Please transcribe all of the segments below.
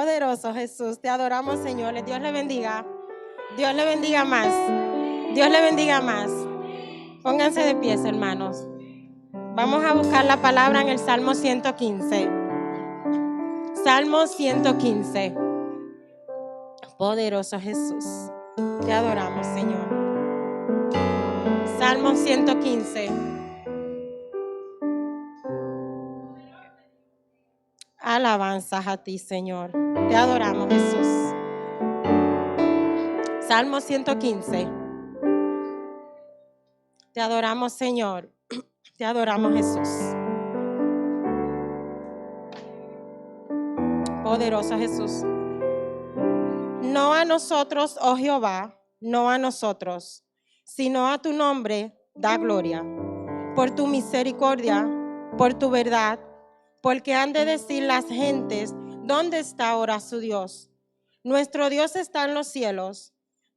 Poderoso Jesús, te adoramos, Señor. Dios le bendiga. Dios le bendiga más. Dios le bendiga más. Pónganse de pies, hermanos. Vamos a buscar la palabra en el Salmo 115. Salmo 115. Poderoso Jesús, te adoramos, Señor. Salmo 115. Alabanzas a ti, Señor. Te adoramos, Jesús. Salmo 115. Te adoramos, Señor. Te adoramos, Jesús. Poderoso Jesús. No a nosotros, oh Jehová, no a nosotros, sino a tu nombre da gloria. Por tu misericordia, por tu verdad, porque han de decir las gentes, ¿dónde está ahora su Dios? Nuestro Dios está en los cielos.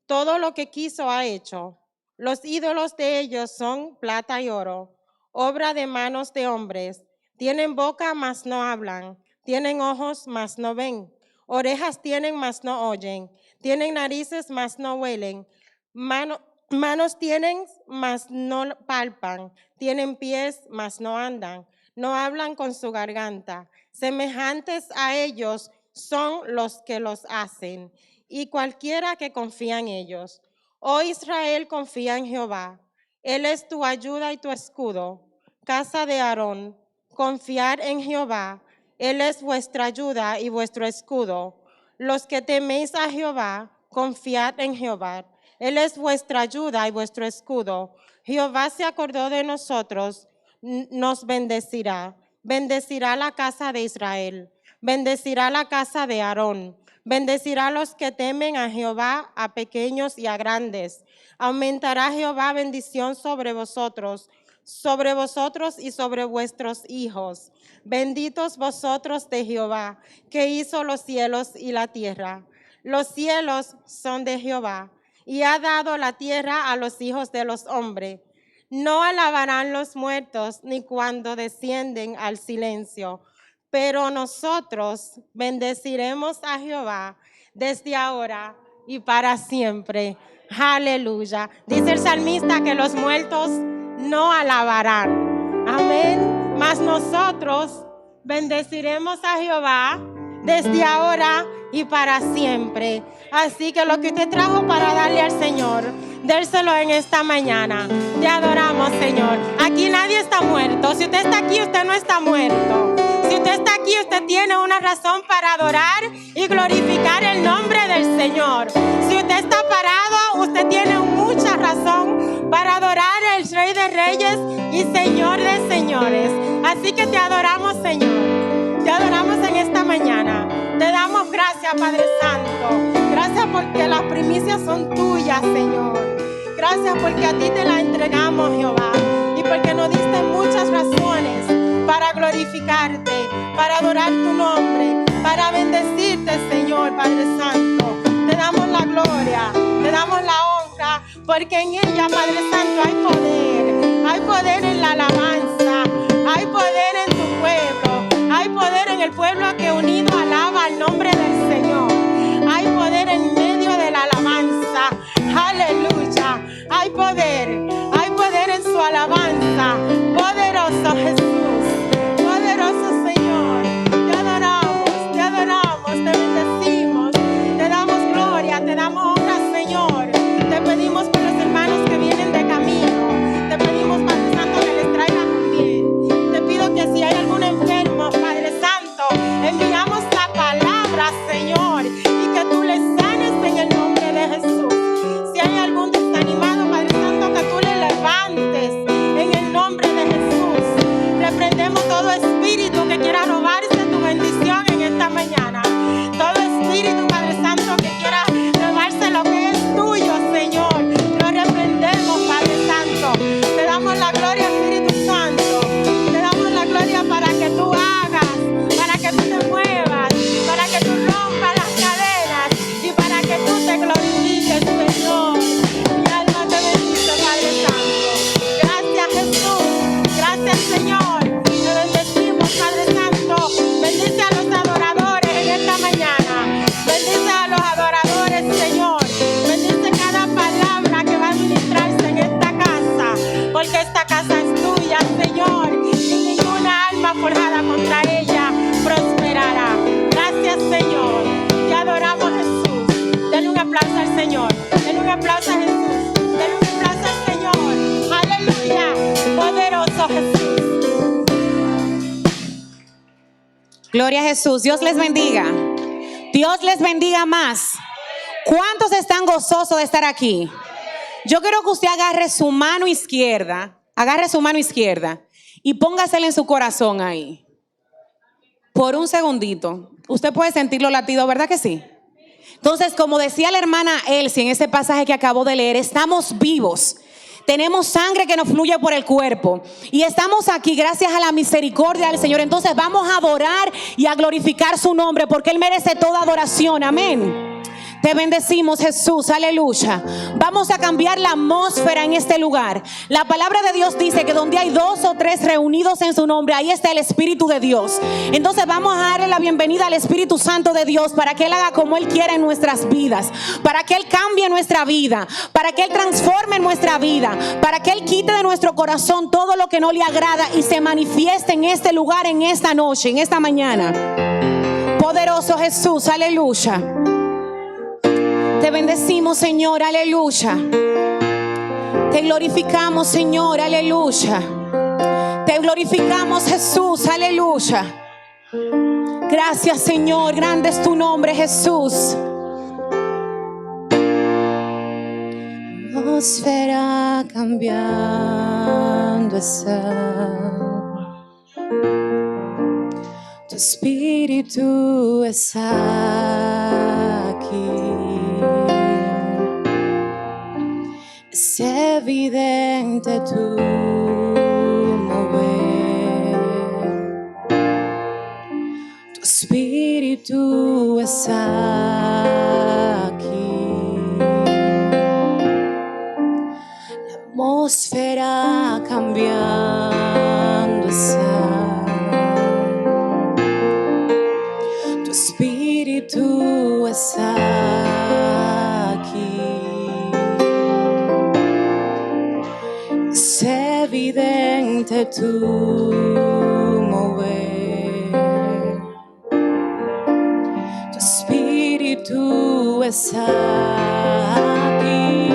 Todo lo que quiso ha hecho. Los ídolos de ellos son plata y oro, obra de manos de hombres. Tienen boca, mas no hablan. Tienen ojos, mas no ven. Orejas tienen, mas no oyen. Tienen narices, mas no huelen. Manos tienen, mas no palpan. Tienen pies, mas no andan. No hablan con su garganta. Semejantes a ellos son los que los hacen, y cualquiera que confía en ellos. Oh Israel, confía en Jehová. Él es tu ayuda y tu escudo. Casa de Aarón, confiad en Jehová. Él es vuestra ayuda y vuestro escudo. Los que teméis a Jehová, confiad en Jehová. Él es vuestra ayuda y vuestro escudo. Jehová se acordó de nosotros, nos bendecirá. Bendecirá la casa de Israel. Bendecirá la casa de Aarón. Bendecirá a los que temen a Jehová, a pequeños y a grandes. Aumentará Jehová bendición sobre vosotros y sobre vuestros hijos. Benditos vosotros de Jehová, que hizo los cielos y la tierra. Los cielos son de Jehová, y ha dado la tierra a los hijos de los hombres. No alabarán los muertos, ni cuando descienden al silencio. Pero nosotros bendeciremos a Jehová desde ahora y para siempre. Aleluya. Dice el salmista que los muertos no alabarán. Amén. Mas nosotros bendeciremos a Jehová desde ahora y para siempre. Así que lo que usted trajo para darle al Señor, dérselo en esta mañana. Te adoramos, Señor. Aquí nadie está muerto. Si usted está aquí, usted no está muerto. Si usted está aquí, usted tiene una razón para adorar y glorificar el nombre del Señor. Si usted está parado, usted tiene mucha razón para adorar al Rey de Reyes y Señor de Señores. Así que te adoramos, Señor. Te adoramos en esta mañana. Te damos gracias, Padre Santo. Gracias porque las primicias son tuyas, Señor. Gracias porque a ti te las entregamos, Jehová. Y porque nos diste muchas razones para glorificarte, para adorar tu nombre, para bendecirte, Señor, Padre Santo. Te damos la gloria, te damos la honra, porque en ella, Padre Santo, hay poder. Hay poder en la alabanza, hay poder en tu pueblo, hay poder en el pueblo que unido alaba el nombre del Señor. Hay poder en medio de la alabanza. Aleluya. Hay poder en su alabanza. Poderoso Jesús, poderoso Señor. Te adoramos, te bendecimos, te damos gloria, te damos honra, Señor. Te pedimos por los hermanos que vienen de camino. Te pedimos, Padre Santo, que les traigan bien. Te pido que si hay algún enfermo, Padre Santo, enviamos Gloria a Jesús. Dios les bendiga. Dios les bendiga más. ¿Cuántos están gozosos de estar aquí? Yo quiero que usted agarre su mano izquierda y póngasela en su corazón ahí. Por un segundito. Usted puede sentir los latidos, ¿verdad que sí? Entonces, como decía la hermana Elsie en ese pasaje que acabo de leer, estamos vivos. Tenemos sangre que nos fluye por el cuerpo. Y estamos aquí gracias a la misericordia del Señor. Entonces vamos a adorar y a glorificar su nombre, porque Él merece toda adoración. Amén. Te bendecimos, Jesús, aleluya. Vamos a cambiar la atmósfera en este lugar. La palabra de Dios dice que donde hay 2 o 3 reunidos en su nombre, ahí está el Espíritu de Dios. Entonces vamos a darle la bienvenida al Espíritu Santo de Dios, para que Él haga como Él quiera en nuestras vidas, para que Él cambie nuestra vida, para que Él transforme nuestra vida, para que Él quite de nuestro corazón todo lo que no le agrada y se manifieste en este lugar, en esta noche, en esta mañana. Poderoso Jesús, aleluya. Te bendecimos, Señor, aleluya. Te glorificamos, Señor, aleluya. Te glorificamos, Jesús, aleluya. Gracias, Señor, grande es tu nombre, Jesús. Atmósfera cambiando está. Tu espíritu está aquí. Es evidente tu mover. Tu espíritu está aquí. La atmósfera cambiando está. Tu espíritu está aquí. Es evidente tu mover. Tu espíritu está aquí.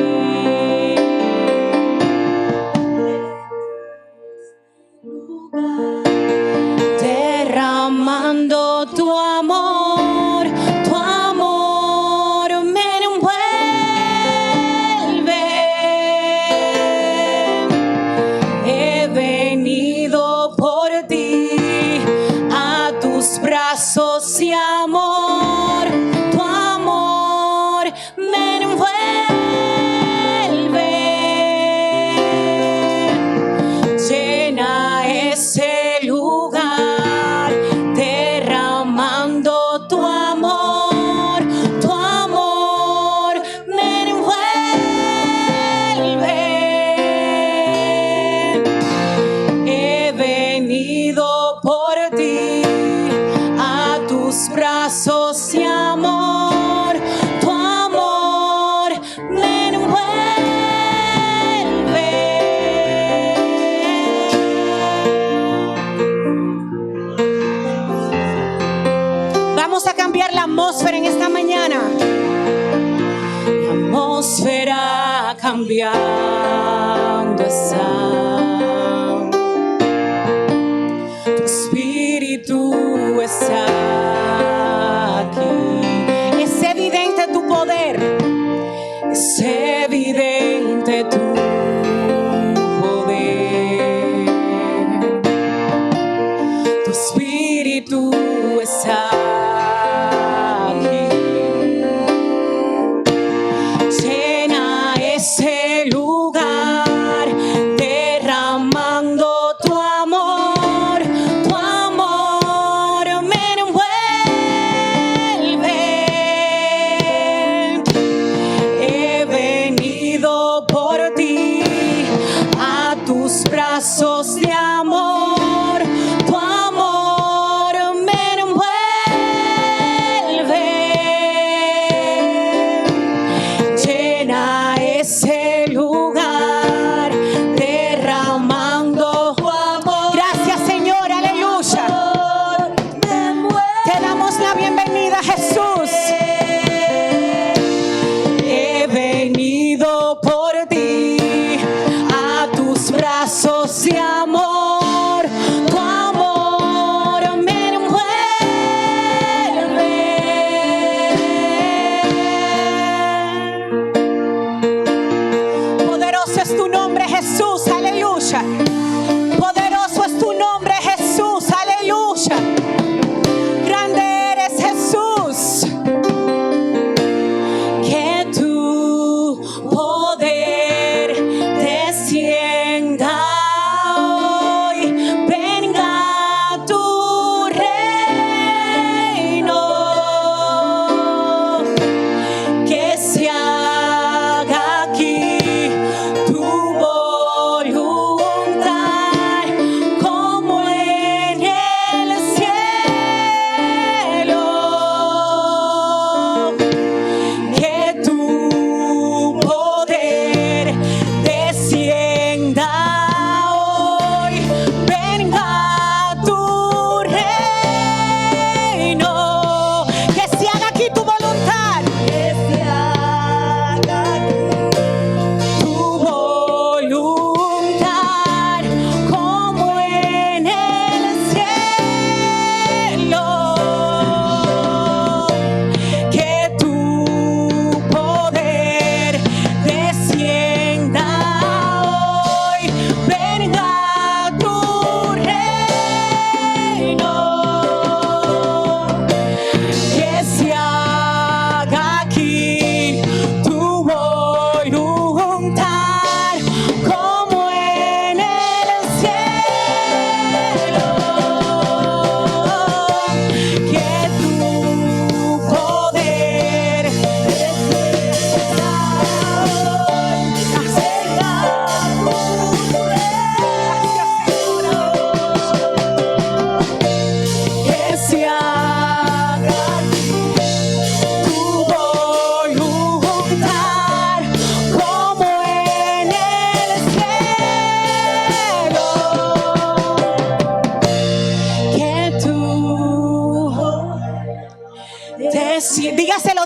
Derramando tu amor me envuelve. He venido por ti a tus brazos y amor, tu amor me envuelve. Llena ese lugar, derramando tu amor me envuelve. He venido por ti a tus brazos y amor, tu amor me envuelve. Vamos a cambiar la atmósfera en esta mañana. La atmósfera cambiando está. Tu espíritu está aquí. Es evidente tu poder. Es evidente tu poder. Tu espíritu está aquí. Llena ese lugar, derramando tu amor me envuelve.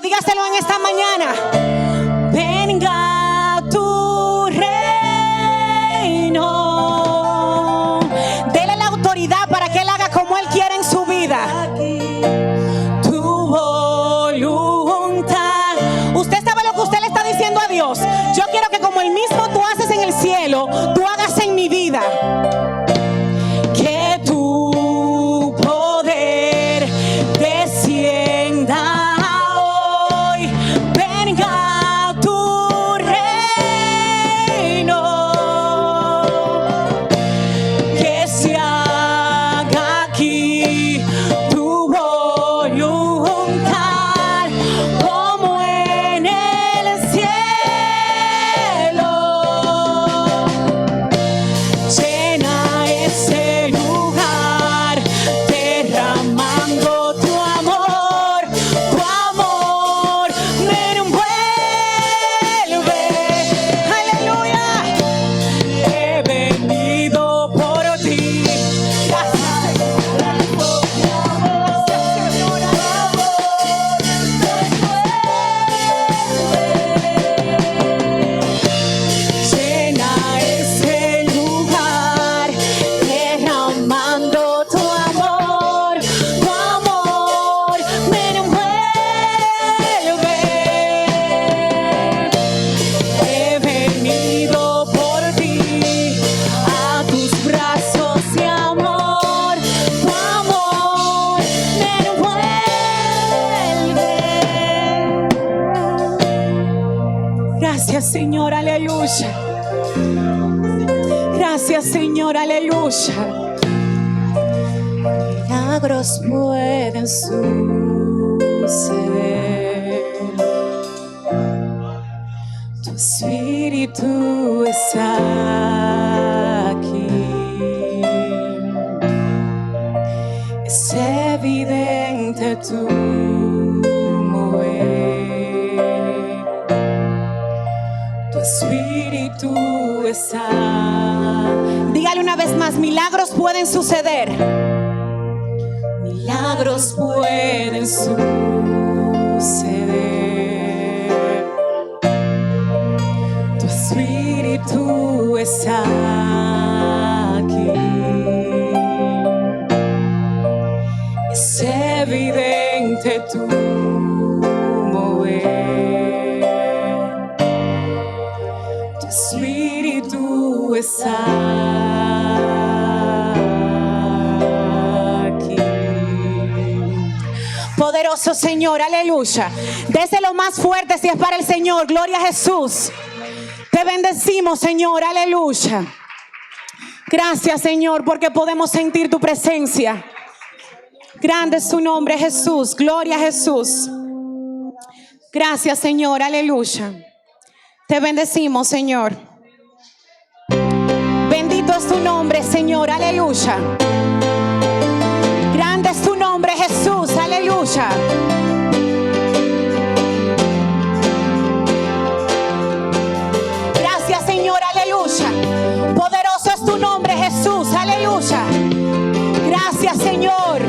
Dígaselo en esta mañana. Venga tu reino. Dele la autoridad para que Él haga como Él quiere en su vida. Tu voluntad. Usted sabe lo que usted le está diciendo a Dios. Yo quiero que como el mismo tú haces en el cielo, tú hagas en mi vida. Que tu poder descienda. Gracias, Señor, aleluya. Gracias, Señor, aleluya. Milagros pueden suceder. Tu espíritu está aquí. Es evidente tu espíritu está. Dígale una vez más, milagros pueden suceder. Milagros pueden suceder. Tu espíritu está aquí. Es evidente tu espíritu está aquí. Poderoso Señor, aleluya. Déselo más fuerte si es para el Señor. Gloria a Jesús. Te bendecimos, Señor, aleluya. Gracias, Señor, porque podemos sentir tu presencia. Grande es tu nombre, Jesús. Gloria a Jesús. Gracias, Señor, aleluya. Te bendecimos, Señor. Bendito es tu nombre, Señor, aleluya. Grande es tu nombre, Jesús, aleluya. Gracias, Señor, aleluya. Poderoso es tu nombre, Jesús, aleluya. Gracias, Señor.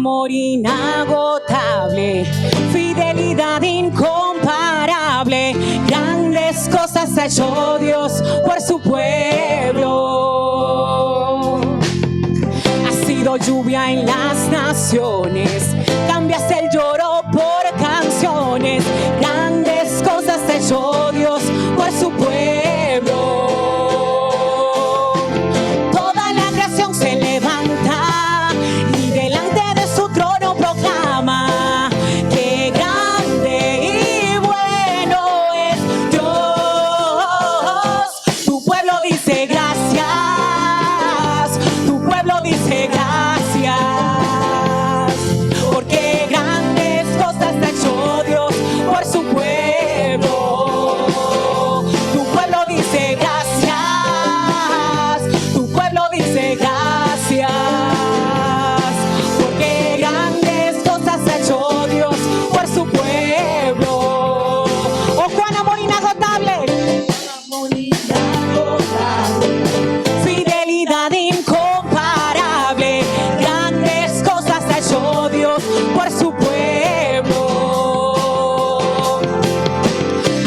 amor inagotable, fidelidad incomparable, grandes cosas ha hecho Dios por su pueblo. Ha sido lluvia en las naciones, cambias el lloro por canciones, grandes cosas ha hecho Dios por su pueblo. Toda la creación se levanta y delante de su trono proclama que grande y bueno es Dios. Tu pueblo dice gracias, tu pueblo dice gracias, porque grandes cosas ha hecho Dios por su pueblo. Tu pueblo dice gracias, tu pueblo dice gracias, porque grandes cosas ha hecho Dios por su pueblo. Oh, cuán amor inagotable, fidelidad incomparable, grandes cosas ha hecho Dios por su pueblo.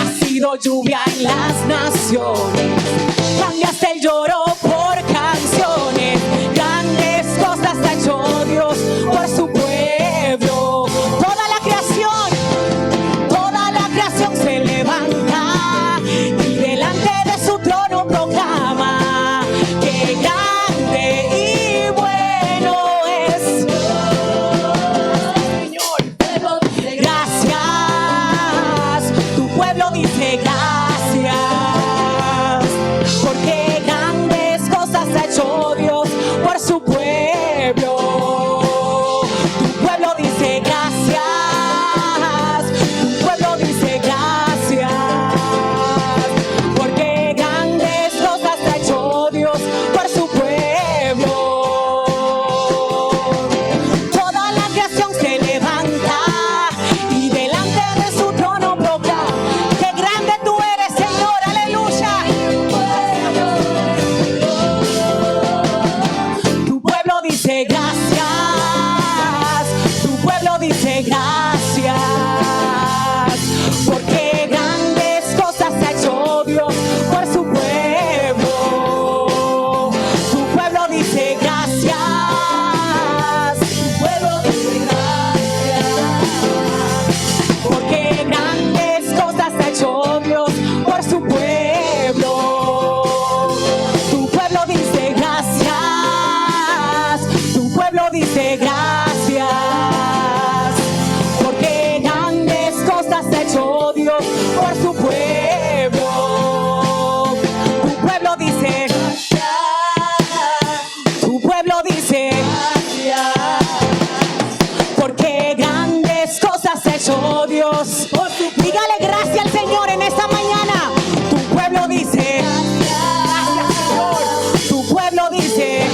Ha sido lluvia en las naciones, cambiaste el lloro por canciones, grandes cosas ha hecho Dios por su pueblo. Toda la creación se levanta y delante de su trono proclama que grande y bueno es Dios. Gracias, tu pueblo dice gracias, porque grandes cosas ha hecho Dios por su pueblo. Tu pueblo dice gracias, tu pueblo dice gracias, porque grandes cosas ha hecho Dios por su pueblo. Toda la creación se levanta y delante de su trono proclama que grande tú eres, Señor, aleluya. Tu pueblo dice gracias, tu pueblo dice gracias, porque grandes cosas ha hecho Dios por su pueblo. Tu pueblo dice gracias, tu pueblo dice gracias, porque grandes cosas ha hecho Dios por su pueblo. Tu pueblo dice gracias, tu pueblo dice gracias, porque grandes cosas ha hecho Dios por su pueblo. Tu pueblo dice gracias, tu pueblo dice gracias, porque grandes cosas ha hecho Dios por su pueblo. Dígale gracias al Señor en esta mañana. Tu pueblo dice gracias, Señor. Tu pueblo dice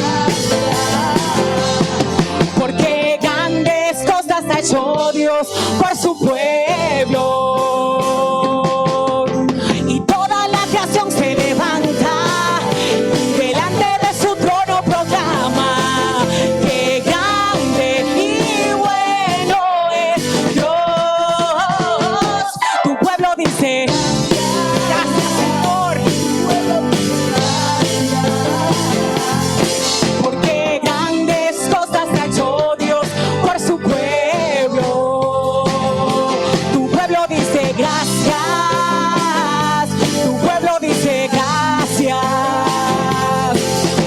porque grandes cosas ha hecho Dios por su pueblo. Y toda la creación se levanta y delante de su trono proclama que grande y bueno es Dios. Tu pueblo dice gracias, Señor, porque grandes cosas ha hecho Dios por su pueblo. Tu pueblo dice gracias, tu pueblo dice gracias,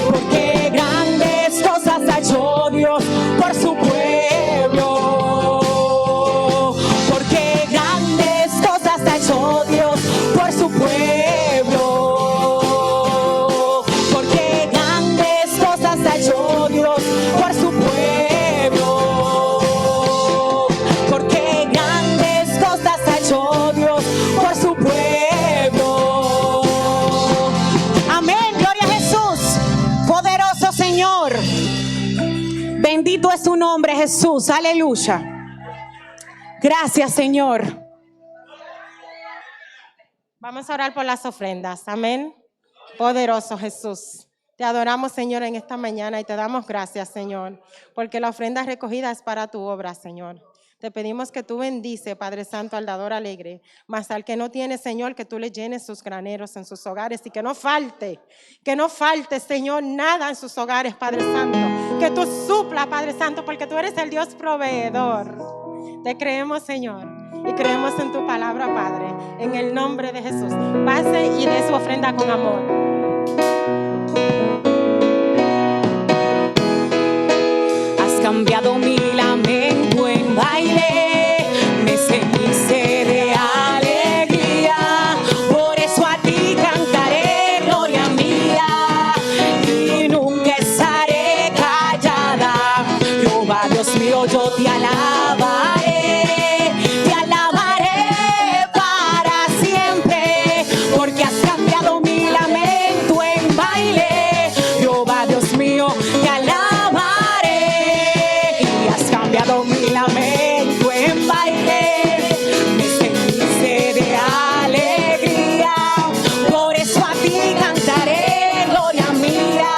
porque grandes cosas ha hecho Dios por su pueblo. Porque grandes cosas ha hecho Dios por su pueblo. Porque grandes cosas ha hecho Dios por su pueblo. Porque grandes cosas ha hecho Dios por su pueblo. Amén, gloria a Jesús. Poderoso Señor. Bendito es tu nombre, Jesús. Aleluya. Gracias, Señor. Vamos a orar por las ofrendas. Amén. Poderoso Jesús. Te adoramos, Señor, en esta mañana y te damos gracias, Señor, porque la ofrenda recogida es para tu obra, Señor. Te pedimos que tú bendice, Padre Santo, al dador alegre, mas al que no tiene, Señor, que tú le llenes sus graneros en sus hogares y que no falte, Señor, nada en sus hogares, Padre Santo. Que tú supla, Padre Santo, porque tú eres el Dios proveedor. Te creemos, Señor, y creemos en tu palabra, Padre, en el nombre de Jesús. Pase y dé su ofrenda con amor. Has cambiado mi lamento en baile, me ceñiste de alegría, por eso a ti cantaré gloria mía y nunca estaré callada. Jehová Dios mío, yo te alabaré para siempre, porque has cambiado mi lamento en baile. Jehová Dios mío, te alabaré y has cambiado mi lamento en baile, me ceñiste de alegría, por eso a ti cantaré gloria mía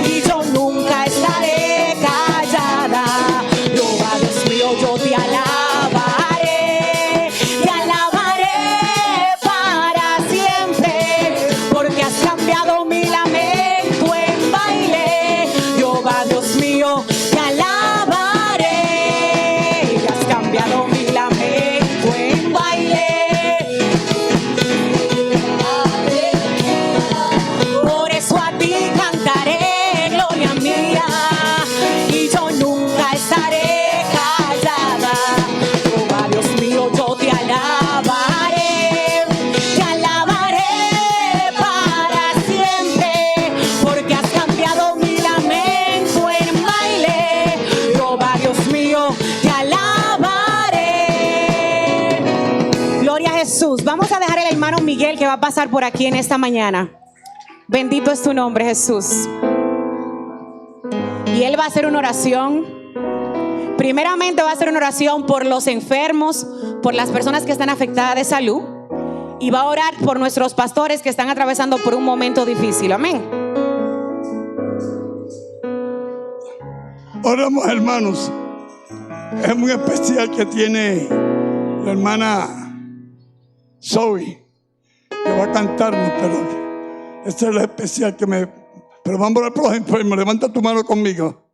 y yo nunca estaré callada. Jehová Dios mío, yo te alabaré para siempre, porque has cambiado mi lamento en baile. Jehová Dios mío, te alabaré y has cambiado mi lamento en baile. Por eso a ti cantaré gloria mía y yo nunca estaré callada. Jehová Dios mío, yo te alabaré para siempre, porque has cambiado mi lamento en baile. Jehová Dios mío, te alabaré. Gloria a Jesús. Vamos a dejar al hermano Miguel que va a pasar por aquí en esta mañana. Bendito es tu nombre, Jesús. Y él va a hacer una oración. Primeramente va a hacer una oración por los enfermos, por las personas que están afectadas de salud, y va a orar por nuestros pastores que están atravesando por un momento difícil. Amén. Oramos, hermanos. Es muy especial que tiene la hermana Zoe, que va a cantarnos, pero este es lo especial que me... Pero vamos a orar por los enfermos. Levanta tu mano conmigo.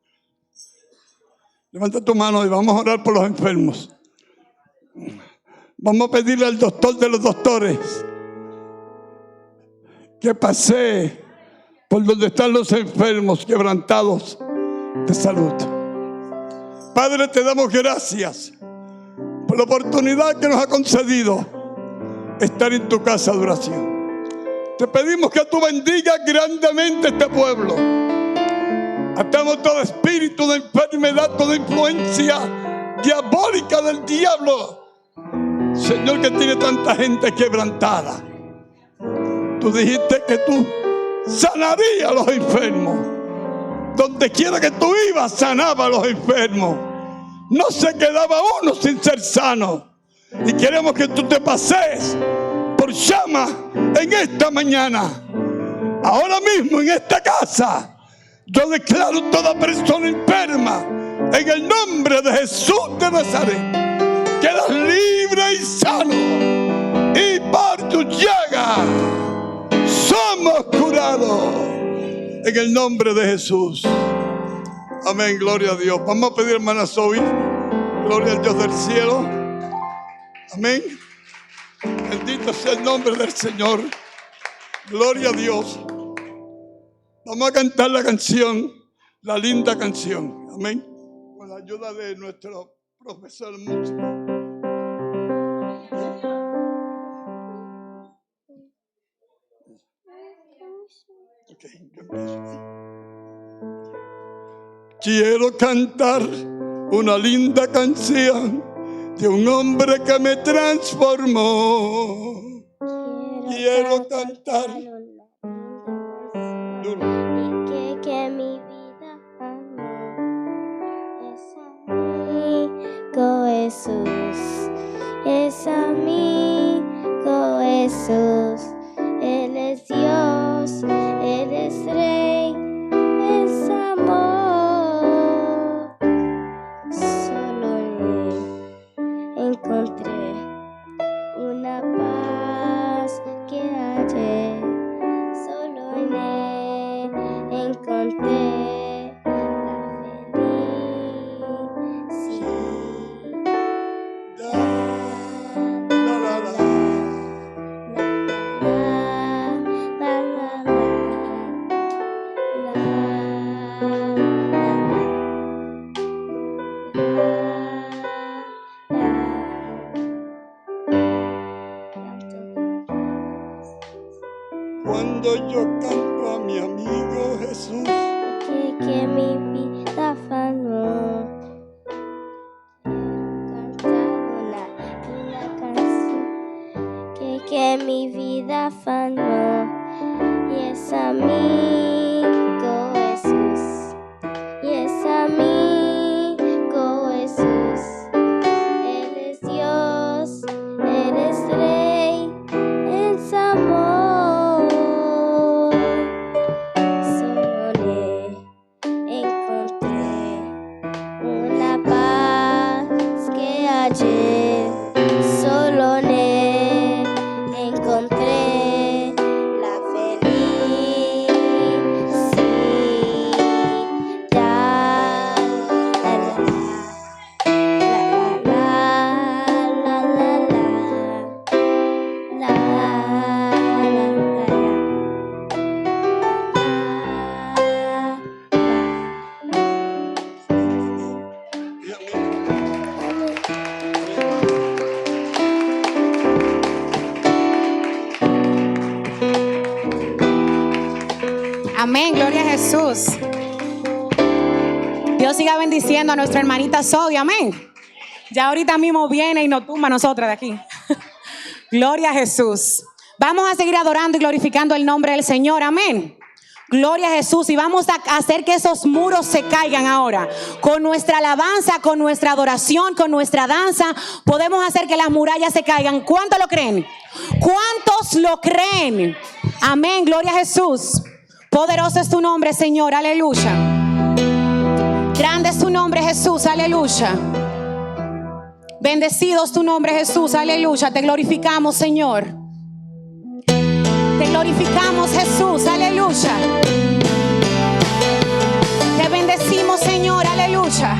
Levanta tu mano y vamos a orar por los enfermos. Vamos a pedirle al doctor de los doctores que pase por donde están los enfermos quebrantados de salud. Padre, te damos gracias por la oportunidad que nos ha concedido estar en tu casa de oración. Te pedimos que tú bendigas grandemente este pueblo. Atamos todo espíritu de enfermedad, toda influencia diabólica del diablo, Señor, que tiene tanta gente quebrantada. Tú dijiste que tú sanarías a los enfermos. Donde quiera que tú ibas, sanaba a los enfermos. No se quedaba uno sin ser sano. Y queremos que tú te pases por llama en esta mañana. Ahora mismo en esta casa yo declaro toda persona enferma en el nombre de Jesús de Nazaret. Quedas libre y sano, y por tu llaga somos curados en el nombre de Jesús. Amén, gloria a Dios. Vamos a pedir, hermana Zoe, gloria al Dios del cielo. Amén. Bendito sea el nombre del Señor. Gloria a Dios. Vamos a cantar la canción, la linda canción. Amén. Con la ayuda de nuestro profesor de música. Ok, yo empiezo. Quiero cantar una linda canción de un hombre que me transformó. Quiero cantar que mi vida amó. Es amigo Jesús, es amigo Jesús. Él es Dios, Él es Rey. Amén, gloria a Jesús. Dios siga bendiciendo a nuestra hermanita Sodia, amén. Ya ahorita mismo viene y nos tumba a nosotras de aquí. Gloria a Jesús. Vamos a seguir adorando y glorificando el nombre del Señor, amén. Gloria a Jesús. Y vamos a hacer que esos muros se caigan ahora. Con nuestra alabanza, con nuestra adoración, con nuestra danza, podemos hacer que las murallas se caigan. ¿Cuántos lo creen? ¿Cuántos lo creen? Amén, gloria a Jesús. Poderoso es tu nombre, Señor, aleluya. Grande es tu nombre, Jesús, aleluya. Bendecido es tu nombre, Jesús, aleluya. Te glorificamos, Señor. Te glorificamos, Jesús, aleluya. Te bendecimos, Señor, aleluya.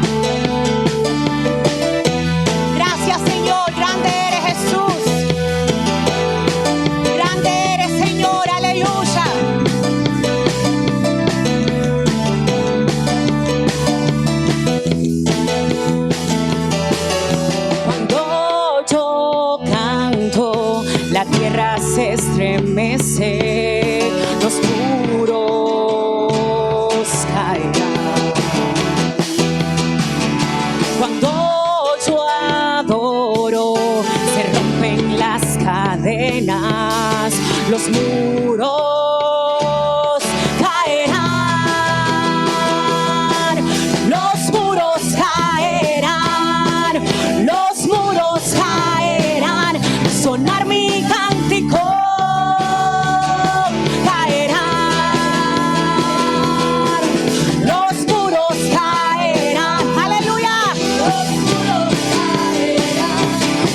Gracias, Señor, grande eres, Jesús. Grande eres, Señor, aleluya. Cuando yo canto, la tierra se estremece, los muros caerán. Cuando yo adoro, se rompen las cadenas, los muros caerán, los muros caerán, los muros caerán. Sonar mi cántico.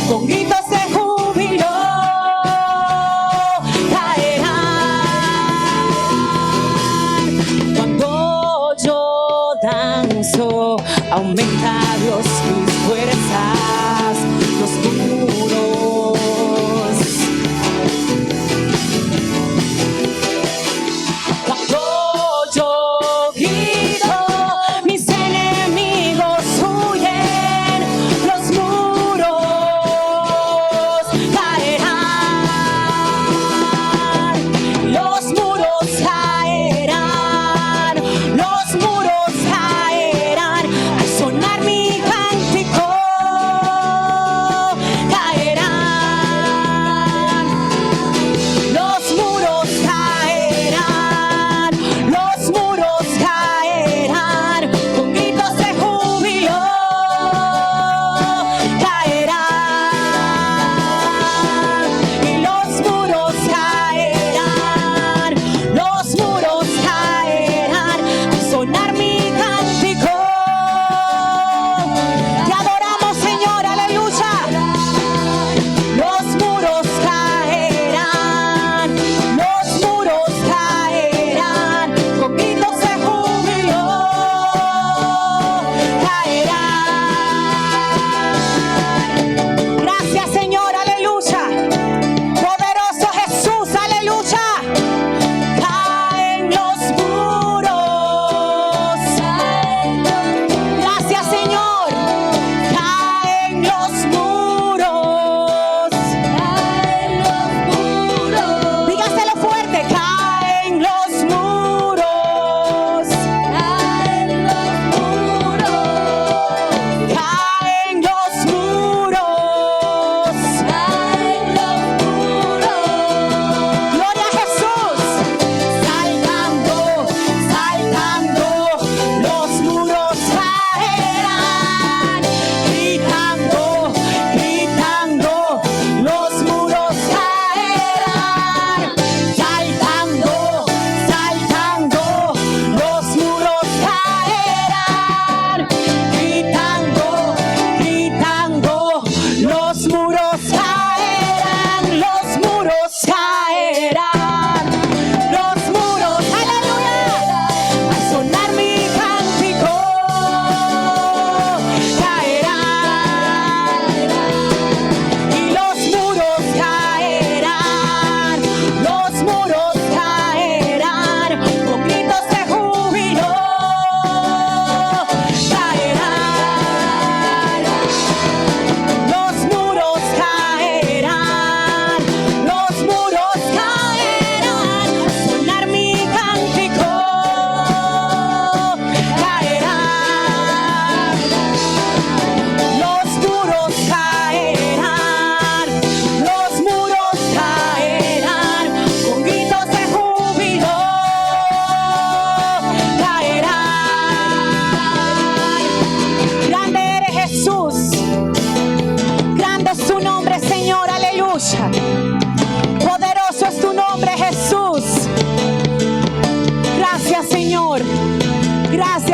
Con gritos de júbilo caerán. Cuando yo danzo, aumenta Dios mis fuerzas, los muros. Cuando yo grito, mis enemigos huyen, los muros caerán, los muros caerán, los muros caerán. Al sonar mi cántico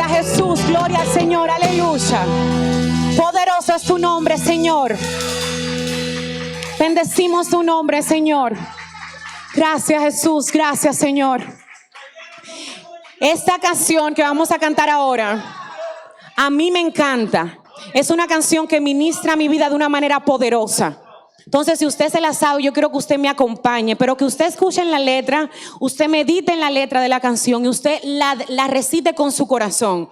Jesús, gloria al Señor, aleluya. Poderoso es tu nombre, Señor. Bendecimos tu nombre, Señor. Gracias, Jesús, gracias, Señor. Esta canción que vamos a cantar ahora, a mí me encanta. Es una canción que ministra mi vida de una manera poderosa. Entonces, si usted se la sabe, yo quiero que usted me acompañe, pero que usted escuche en la letra, usted medite en la letra de la canción y usted la recite con su corazón.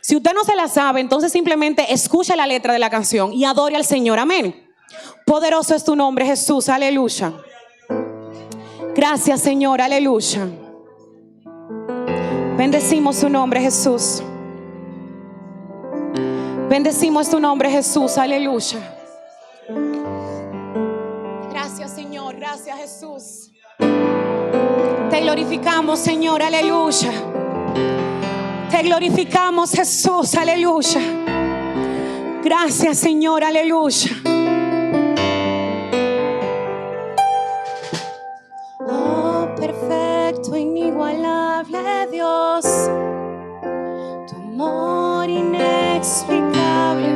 Si usted no se la sabe, entonces simplemente escuche la letra de la canción y adore al Señor. Amén. Poderoso es tu nombre, Jesús. Aleluya. Gracias, Señor. Aleluya. Bendecimos tu nombre, Jesús. Bendecimos tu nombre, Jesús. Aleluya. Gracias, Señor. Gracias, Jesús. Te glorificamos, Señor. Aleluya. Te glorificamos, Jesús. Aleluya. Gracias, Señor. Aleluya. Oh, perfecto, inigualable Dios. Tu amor inexplicable.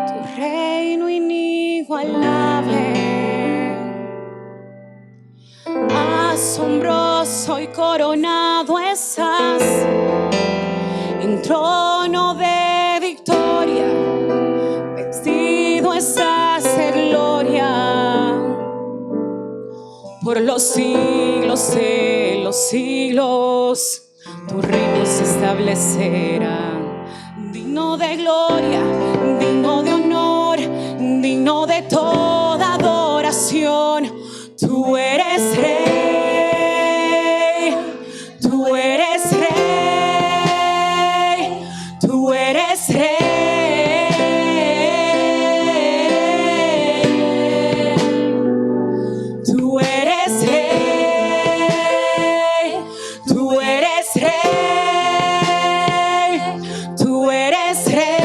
Tu reino inigualable. Asombroso y coronado estás en trono de victoria, vestido estás de gloria. Por los siglos de los siglos, tu reino se establecerá. Digno de gloria, digno de honor, digno de toda adoración. Tú eres rey, tú eres rey, tú eres rey. Tú eres rey, tú eres rey, tú eres rey.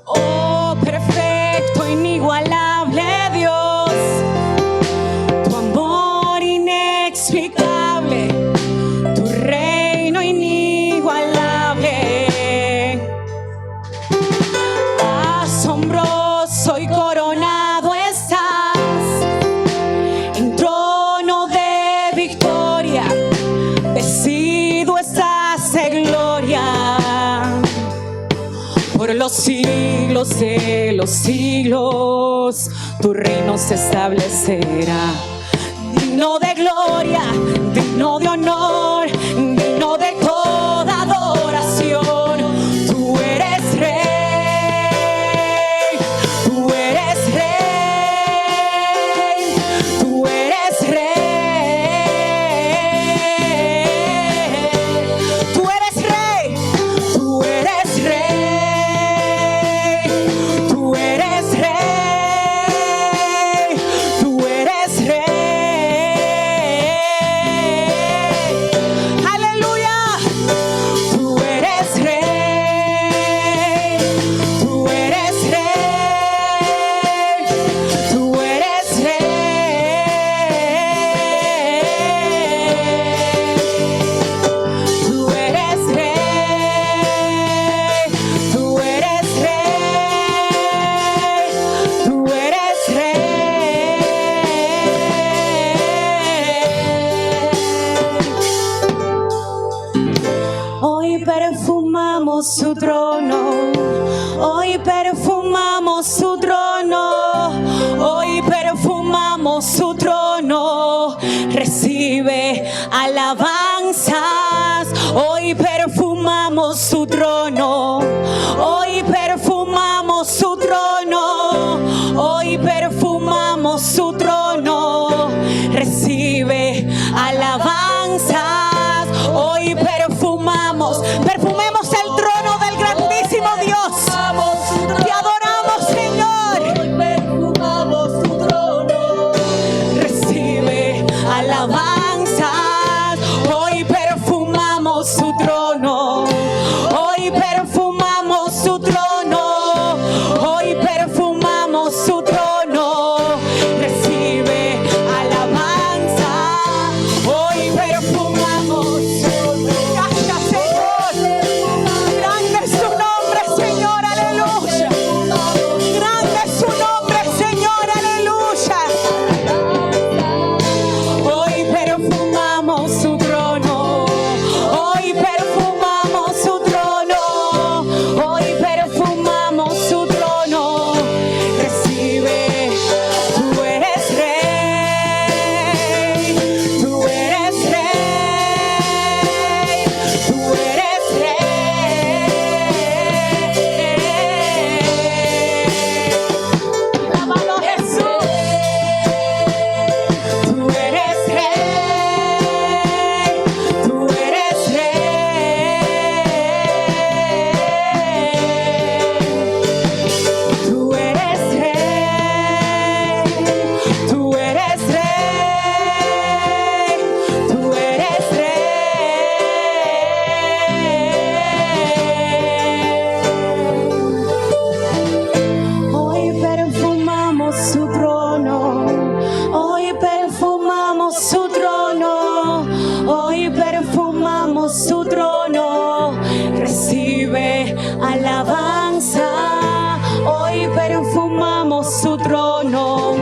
Oh, perfecto, inigualable Dios, tu amor inexplicable, tu reino inigualable. Asombroso y coronado estás en trono de victoria, vestido estás de gloria. Por los siglos de los siglos, tu reino se establecerá. Digno de gloria, digno de honor, digno de toda adoración. Tú eres rey, tú eres rey, tú eres rey. Tú eres rey, tú eres rey, tú eres rey, tú eres rey. Aleluya. Tú eres rey, tú eres rey, tú eres rey. Tú eres rey, tú eres rey, tú eres rey. Hoy perfumamos su trono, hoy perfumamos su trono, hoy perfumamos su trono. Recibe alabanzas, hoy perfumamos su trono, hoy perfumamos su trono, hoy perfumamos su trono. Recibe alabanzas, hoy perfumamos el trono del grandísimo Dios. Te adoramos, Señor. Hoy perfumamos tu trono. Recibe alabanzas, hoy perfumamos su trono, hoy perfumamos su trono, hoy perfumamos su trono. Recibe alabanzas. su trono, hoy perfumamos su trono. Recibe alabanza, hoy perfumamos su trono,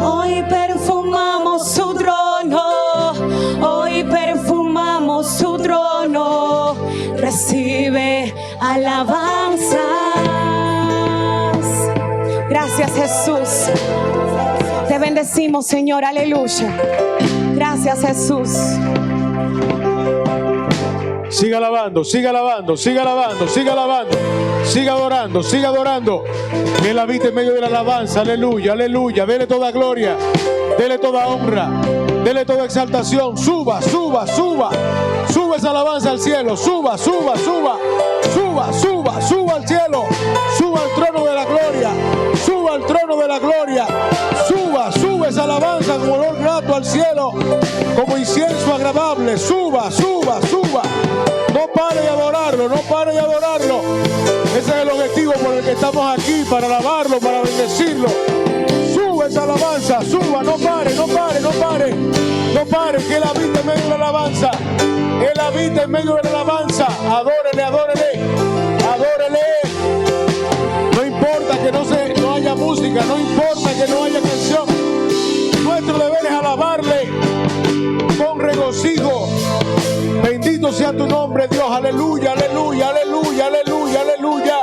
hoy perfumamos su trono, hoy perfumamos su trono. Recibe alabanzas. Gracias, Jesús. Te bendecimos, Señor, aleluya. Gracias, Jesús. Siga alabando, siga alabando, siga alabando, siga alabando, siga adorando, siga adorando. Él habita en medio de la alabanza, aleluya, aleluya. Dele toda gloria, dele toda honra, dele toda exaltación. Suba, suba, suba, suba esa alabanza al cielo. Suba, suba, suba, suba, suba, suba al cielo. Suba al trono de la gloria, suba al trono de la gloria. Suba, suba esa alabanza como olor grato al cielo, como incienso agradable. Suba, suba, suba. No pare de adorarlo, no pare de adorarlo. Ese es el objetivo por el que estamos aquí, para alabarlo, para bendecirlo. Suba esa alabanza, suba, no pare, no pare, no pare. No pare, que Él habita en medio de la alabanza. Él habita en medio de la alabanza. Adórele, adórele, adórele. No importa que no haya música, no importa que no haya canción. Nuestro deber es alabarle con regocijo. Bendito sea tu nombre, Dios. Aleluya, aleluya, aleluya, aleluya, aleluya.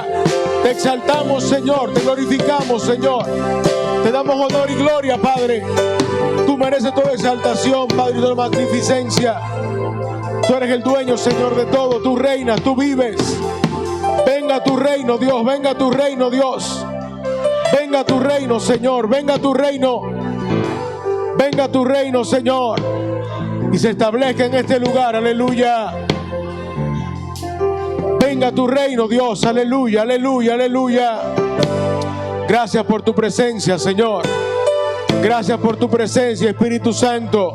Te exaltamos, Señor. Te glorificamos, Señor. Te damos honor y gloria, Padre. Tú mereces toda exaltación, Padre, y toda magnificencia. Tú eres el dueño, Señor, de todo. Tú reinas, tú vives. Venga tu reino, Dios. Venga tu reino, Dios. Venga tu reino, Señor. Venga tu reino. Venga tu reino, Señor. Y se establezca en este lugar, aleluya. Venga tu reino, Dios, aleluya, aleluya, aleluya. Gracias por tu presencia, Señor. Gracias por tu presencia, Espíritu Santo.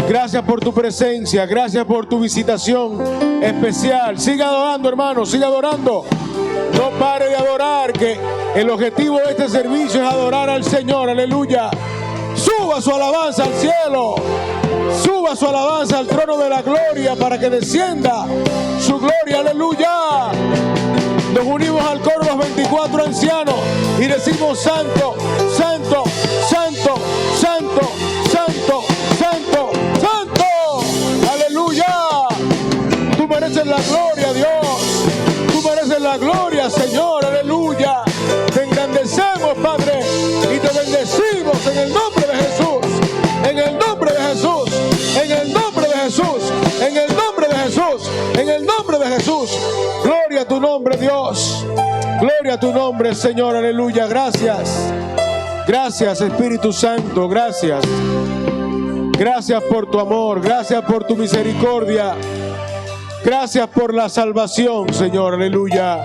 Gracias por tu presencia, gracias por tu visitación especial. Siga adorando, hermano, siga adorando. No pare de adorar, que el objetivo de este servicio es adorar al Señor, aleluya. Suba su alabanza al cielo. Suba su alabanza al trono de la gloria para que descienda su gloria, aleluya. Nos unimos al coro los 24 ancianos y decimos: Santo, Santo, Santo, Santo, Santo, Santo, Santo, aleluya. Tú mereces la gloria, Dios. Tú mereces la gloria, Señor, aleluya. Te engrandecemos, Padre, y te bendecimos en el nombre de Jesús. En el nombre de Jesús. En el nombre de Jesús. En el nombre de Jesús. En el nombre de Jesús. Gloria a tu nombre, Dios. Gloria a tu nombre, Señor, aleluya. Gracias. Gracias, Espíritu Santo. Gracias. Gracias por tu amor. Gracias por tu misericordia. Gracias por la salvación, Señor, aleluya.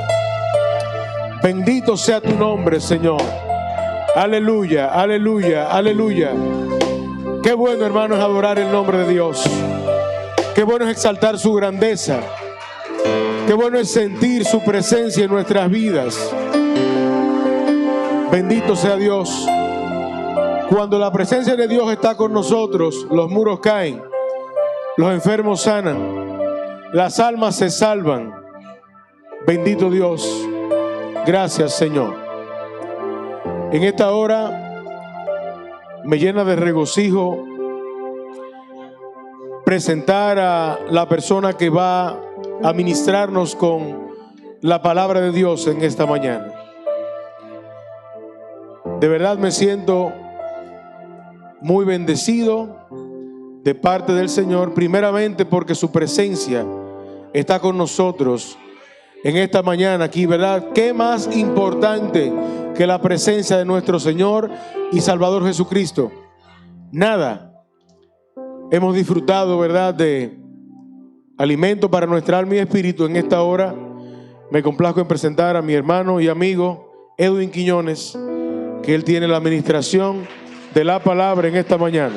Bendito sea tu nombre, Señor. Aleluya, aleluya, aleluya. Qué bueno, hermano, es adorar el nombre de Dios. Qué bueno es exaltar su grandeza. Qué bueno es sentir su presencia en nuestras vidas. Bendito sea Dios. Cuando la presencia de Dios está con nosotros, los muros caen, los enfermos sanan, las almas se salvan. Bendito Dios. Gracias, Señor. En esta hora me llena de regocijo presentar a la persona que va a ministrarnos con la palabra de Dios en esta mañana. De verdad me siento muy bendecido de parte del Señor, primeramente porque su presencia está con nosotros en esta mañana aquí, ¿verdad? ¿Qué más importante que la presencia de nuestro Señor y Salvador Jesucristo? Nada. Hemos disfrutado, ¿verdad?, de alimento para nuestra alma y espíritu. En esta hora me complazco en presentar a mi hermano y amigo Edwin Quiñones, que él tiene la administración de la palabra en esta mañana.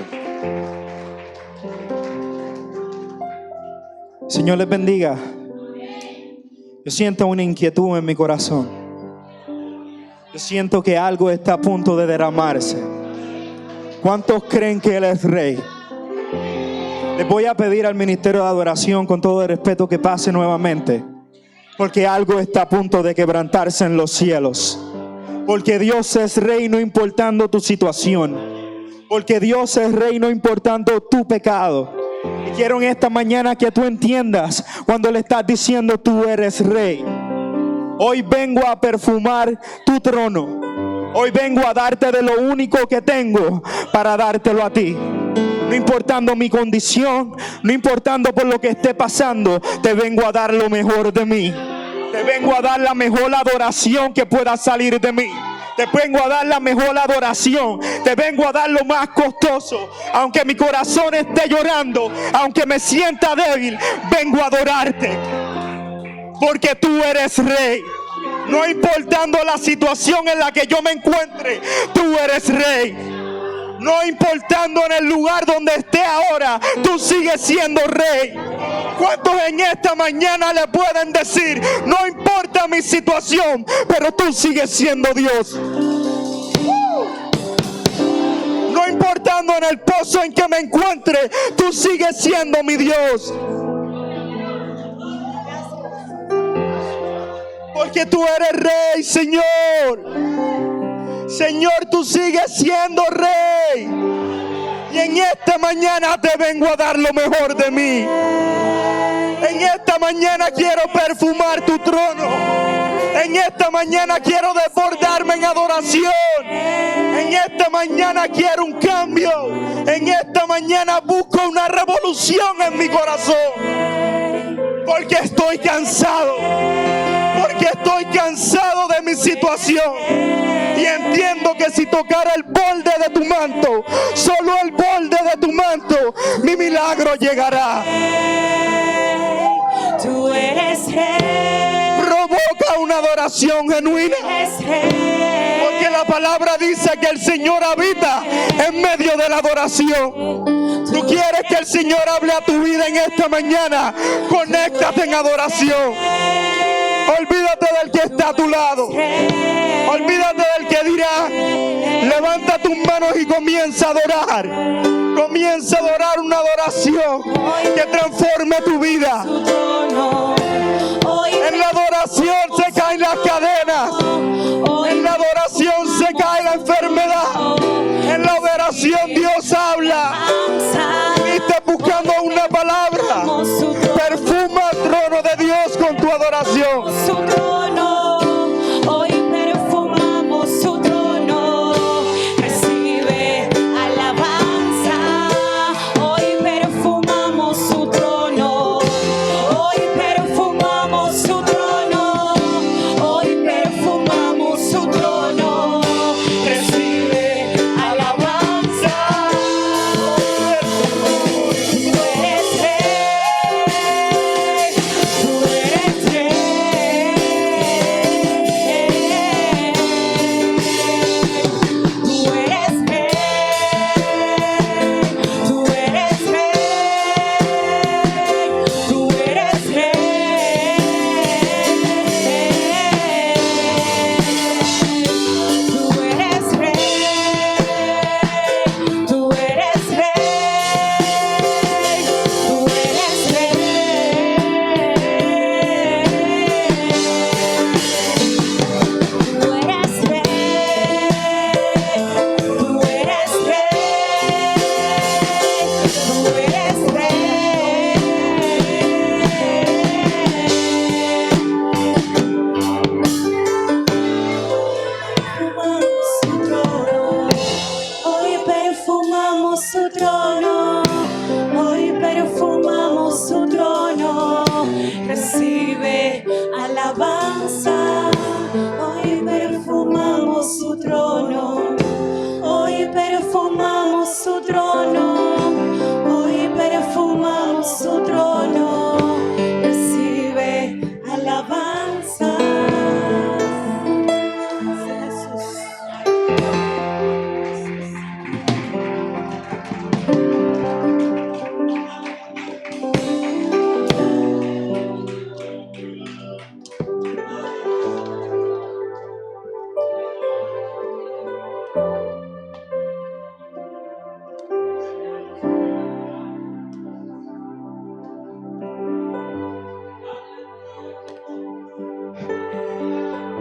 Señor les bendiga. Yo siento una inquietud en mi corazón. Yo siento que algo está a punto de derramarse. ¿Cuántos creen que Él es Rey? Les voy a pedir al ministerio de adoración con todo el respeto que pase nuevamente, porque algo está a punto de quebrantarse en los cielos. Porque Dios es rey no importando tu situación. Porque Dios es rey no importando tu pecado. Y quiero en esta mañana que tú entiendas cuando le estás diciendo tú eres rey. Hoy vengo a perfumar tu trono. Hoy vengo a darte de lo único que tengo para dártelo a ti. No importando mi condición, no importando por lo que esté pasando, te vengo a dar lo mejor de mí. Te vengo a dar la mejor adoración que pueda salir de mí. Te vengo a dar la mejor adoración. Te vengo a dar lo más costoso. Aunque mi corazón esté llorando, aunque me sienta débil, vengo a adorarte. Porque tú eres rey. No importando la situación en la que yo me encuentre, tú eres rey. No importando en el lugar donde esté ahora, tú sigues siendo rey. ¿Cuántos en esta mañana le pueden decir, no importa mi situación, pero tú sigues siendo Dios? No importando en el pozo en que me encuentre, tú sigues siendo mi Dios. Porque tú eres rey, Señor. Señor, tú sigues siendo rey. Y en esta mañana te vengo a dar lo mejor de mí. En esta mañana quiero perfumar tu trono. En esta mañana quiero desbordarme en adoración. En esta mañana quiero un cambio. En esta mañana busco una revolución en mi corazón. Porque estoy cansado. Porque estoy cansado de mi situación. Y entiendo que si tocara el borde de tu manto, solo el borde de tu manto, mi milagro llegará. Tú eres rey. Provoca una adoración genuina. Porque la palabra dice que el Señor habita en medio de la adoración. Tú quieres que el Señor hable a tu vida en esta mañana. Conéctate en adoración. Olvídate del que está a tu lado. Olvídate del que dirá. Levanta tus manos y comienza a adorar. Comienza a adorar una adoración que transforme tu vida. En la adoración se caen las cadenas. En la adoración se cae la enfermedad. En la adoración Dios habla. Y estás buscando una palabra. Perfuma el trono de Dios con tu adoración. Su trono, hoy perfumamos su trono. Recibe alabanza. Hoy perfumamos su trono. Hoy perfumamos su trono. Hoy perfumamos su trono. Recibe alabanza. Tú eres rey.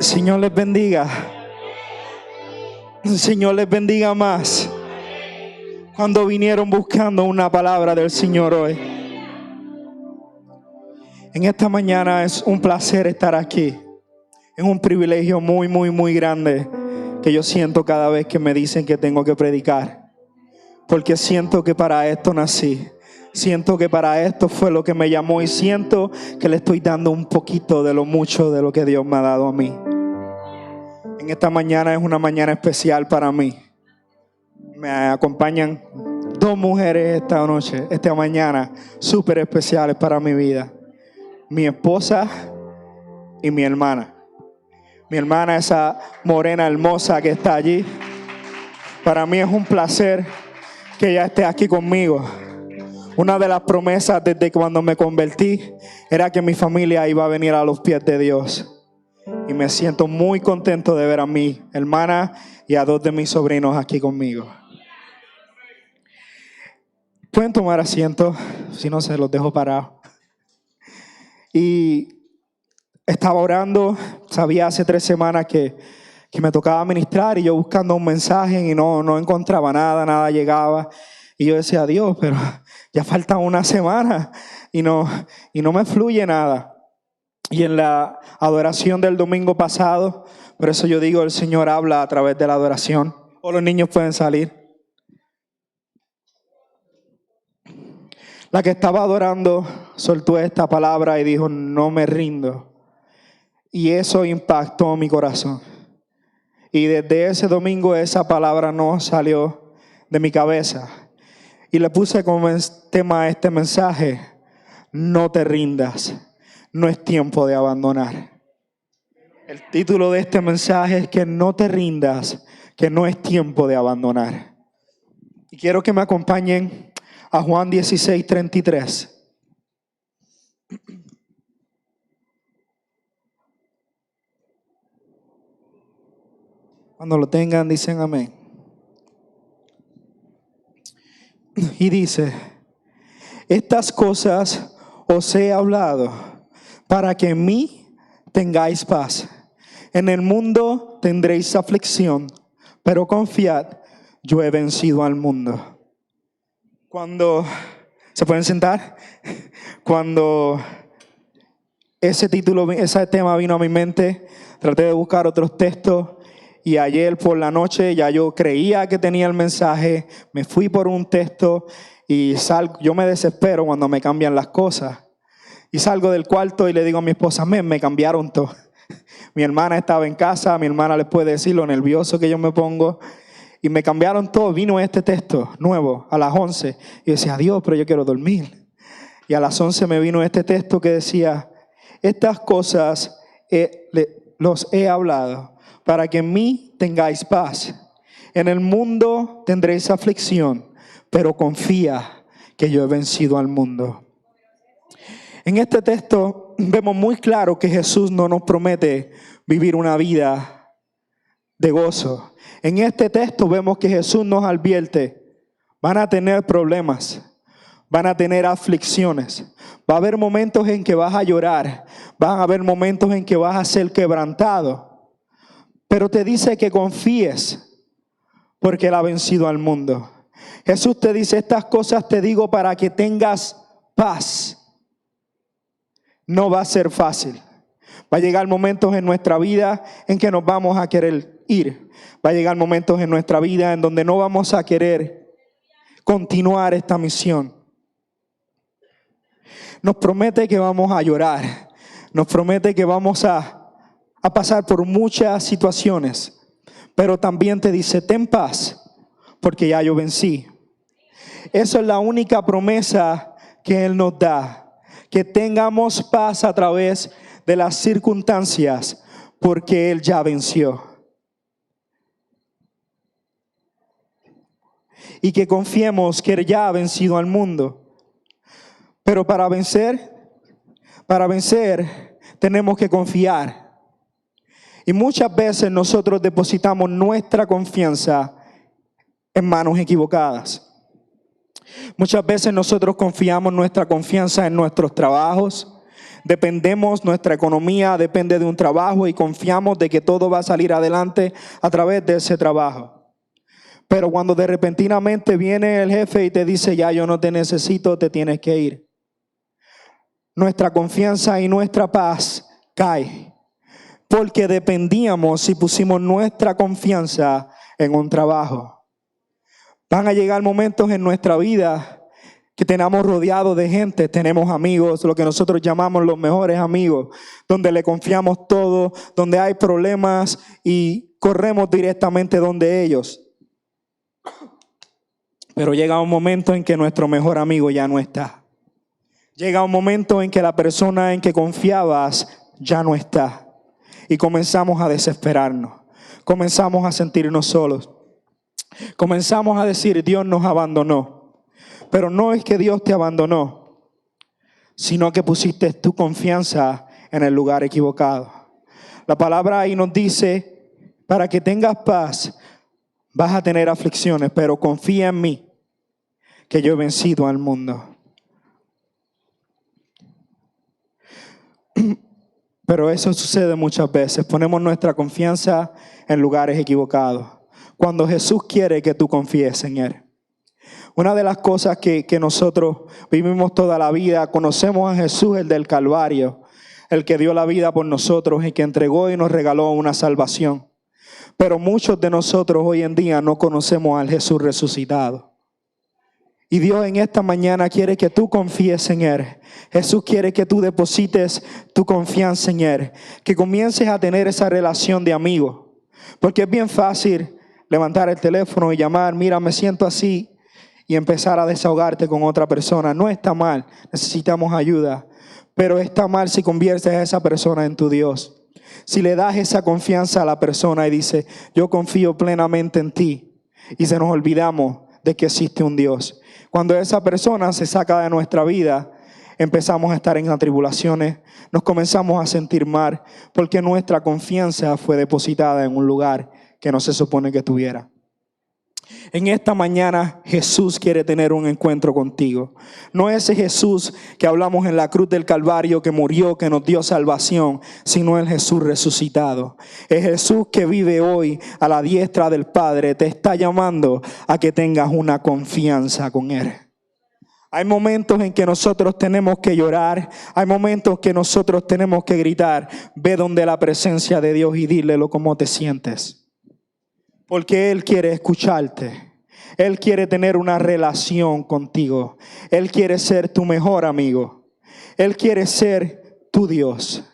El Señor les bendiga. El Señor les bendiga más. Cuando vinieron buscando una palabra del Señor hoy. En esta mañana es un placer estar aquí. Es un privilegio muy, muy, muy grande que yo siento cada vez que me dicen que tengo que predicar. Porque siento que para esto nací. Siento que para esto fue lo que me llamó y siento que le estoy dando un poquito de lo mucho de lo que Dios me ha dado a mí. En esta mañana es una mañana especial para mí. Me acompañan dos mujeres esta mañana, súper especiales para mi vida. Mi esposa y mi hermana. Mi hermana, esa morena hermosa que está allí. Para mí es un placer que ella esté aquí conmigo. Una de las promesas desde cuando me convertí era que mi familia iba a venir a los pies de Dios. Y me siento muy contento de ver a mi hermana y a dos de mis sobrinos aquí conmigo. Pueden tomar asiento, si no se los dejo parados. Y estaba orando, sabía hace 3 semanas que me tocaba ministrar y yo buscando un mensaje y no encontraba nada llegaba. Y yo decía, Dios, pero ya falta una semana y no me fluye nada. Y en la adoración del domingo pasado, por eso yo digo, el Señor habla a través de la adoración. O los niños pueden salir. La que estaba adorando soltó esta palabra y dijo, no me rindo. Y eso impactó mi corazón. Y desde ese domingo esa palabra no salió de mi cabeza. Y le puse como tema a este mensaje, no te rindas, no es tiempo de abandonar. El título de este mensaje es que no te rindas, que no es tiempo de abandonar. Y quiero que me acompañen a Juan 16:33. Cuando lo tengan, dicen amén. Y dice, estas cosas os he hablado para que en mí tengáis paz. En el mundo tendréis aflicción, pero confiad, yo he vencido al mundo. ¿Se pueden sentar? Cuando ese tema vino a mi mente, traté de buscar otros textos. Y ayer por la noche ya yo creía que tenía el mensaje, me fui por un texto y yo me desespero cuando me cambian las cosas. Y salgo del cuarto y le digo a mi esposa, me cambiaron todo. Mi hermana estaba en casa, mi hermana les puede decir lo nervioso que yo me pongo. Y me cambiaron todo, vino este texto nuevo a las 11. Y yo decía, Dios, pero yo quiero dormir. Y a las 11 me vino este texto que decía, estas cosas los he hablado para que en mí tengáis paz. En el mundo tendréis aflicción, pero confía que yo he vencido al mundo. En este texto vemos muy claro que Jesús no nos promete vivir una vida de gozo. En este texto vemos que Jesús nos advierte, van a tener problemas, van a tener aflicciones, va a haber momentos en que vas a llorar, van a haber momentos en que vas a ser quebrantado. Pero te dice que confíes porque Él ha vencido al mundo. Jesús te dice, estas cosas te digo para que tengas paz. No va a ser fácil. Va a llegar momentos en nuestra vida en que nos vamos a querer ir. Va a llegar momentos en nuestra vida en donde no vamos a querer continuar esta misión. Nos promete que vamos a llorar. Nos promete que vamos a pasar por muchas situaciones, pero también te dice, ten paz, porque ya yo vencí. Esa es la única promesa que Él nos da, que tengamos paz a través de las circunstancias, porque Él ya venció. Y que confiemos que Él ya ha vencido al mundo. Pero para vencer, tenemos que confiar. Y muchas veces nosotros depositamos nuestra confianza en manos equivocadas. Muchas veces nosotros confiamos nuestra confianza en nuestros trabajos, Dependemos, nuestra economía depende de un trabajo y confiamos de que todo va a salir adelante a través de ese trabajo. Pero cuando de repentinamente viene el jefe y te dice, ya yo no te necesito, te tienes que ir, nuestra confianza y nuestra paz cae. Porque dependíamos y pusimos nuestra confianza en un trabajo. Van a llegar momentos en nuestra vida que tenemos rodeados de gente, tenemos amigos, lo que nosotros llamamos los mejores amigos, donde le confiamos todo, donde hay problemas y corremos directamente donde ellos. Pero llega un momento en que nuestro mejor amigo ya no está. Llega un momento en que la persona en que confiabas ya no está. Y comenzamos a desesperarnos. Comenzamos a sentirnos solos. Comenzamos a decir, Dios nos abandonó. Pero no es que Dios te abandonó, sino que pusiste tu confianza en el lugar equivocado. La palabra ahí nos dice, para que tengas paz, vas a tener aflicciones, pero confía en mí, que yo he vencido al mundo. Pero eso sucede muchas veces. Ponemos nuestra confianza en lugares equivocados. Cuando Jesús quiere que tú confíes en Él. Una de las cosas que nosotros vivimos toda la vida, conocemos a Jesús, el del Calvario, el que dio la vida por nosotros y que entregó y nos regaló una salvación. Pero muchos de nosotros hoy en día no conocemos al Jesús resucitado. Y Dios en esta mañana quiere que tú confíes en Él. Jesús quiere que tú deposites tu confianza en Él. Que comiences a tener esa relación de amigo. Porque es bien fácil levantar el teléfono y llamar, mira, me siento así. Y empezar a desahogarte con otra persona. No está mal, necesitamos ayuda. Pero está mal si conviertes a esa persona en tu Dios. Si le das esa confianza a la persona y dice, yo confío plenamente en ti. Y se nos olvidamos de que existe un Dios. Cuando esa persona se saca de nuestra vida, empezamos a estar en tribulaciones, nos comenzamos a sentir mal, porque nuestra confianza fue depositada en un lugar que no se supone que tuviera. En esta mañana Jesús quiere tener un encuentro contigo. No ese Jesús que hablamos en la cruz del Calvario, que murió, que nos dio salvación, sino el Jesús resucitado. El Jesús que vive hoy a la diestra del Padre te está llamando a que tengas una confianza con Él. Hay momentos en que nosotros tenemos que llorar, hay momentos que nosotros tenemos que gritar. Ve donde la presencia de Dios y dílelo cómo te sientes. Porque Él quiere escucharte. Él quiere tener una relación contigo. Él quiere ser tu mejor amigo. Él quiere ser tu Dios.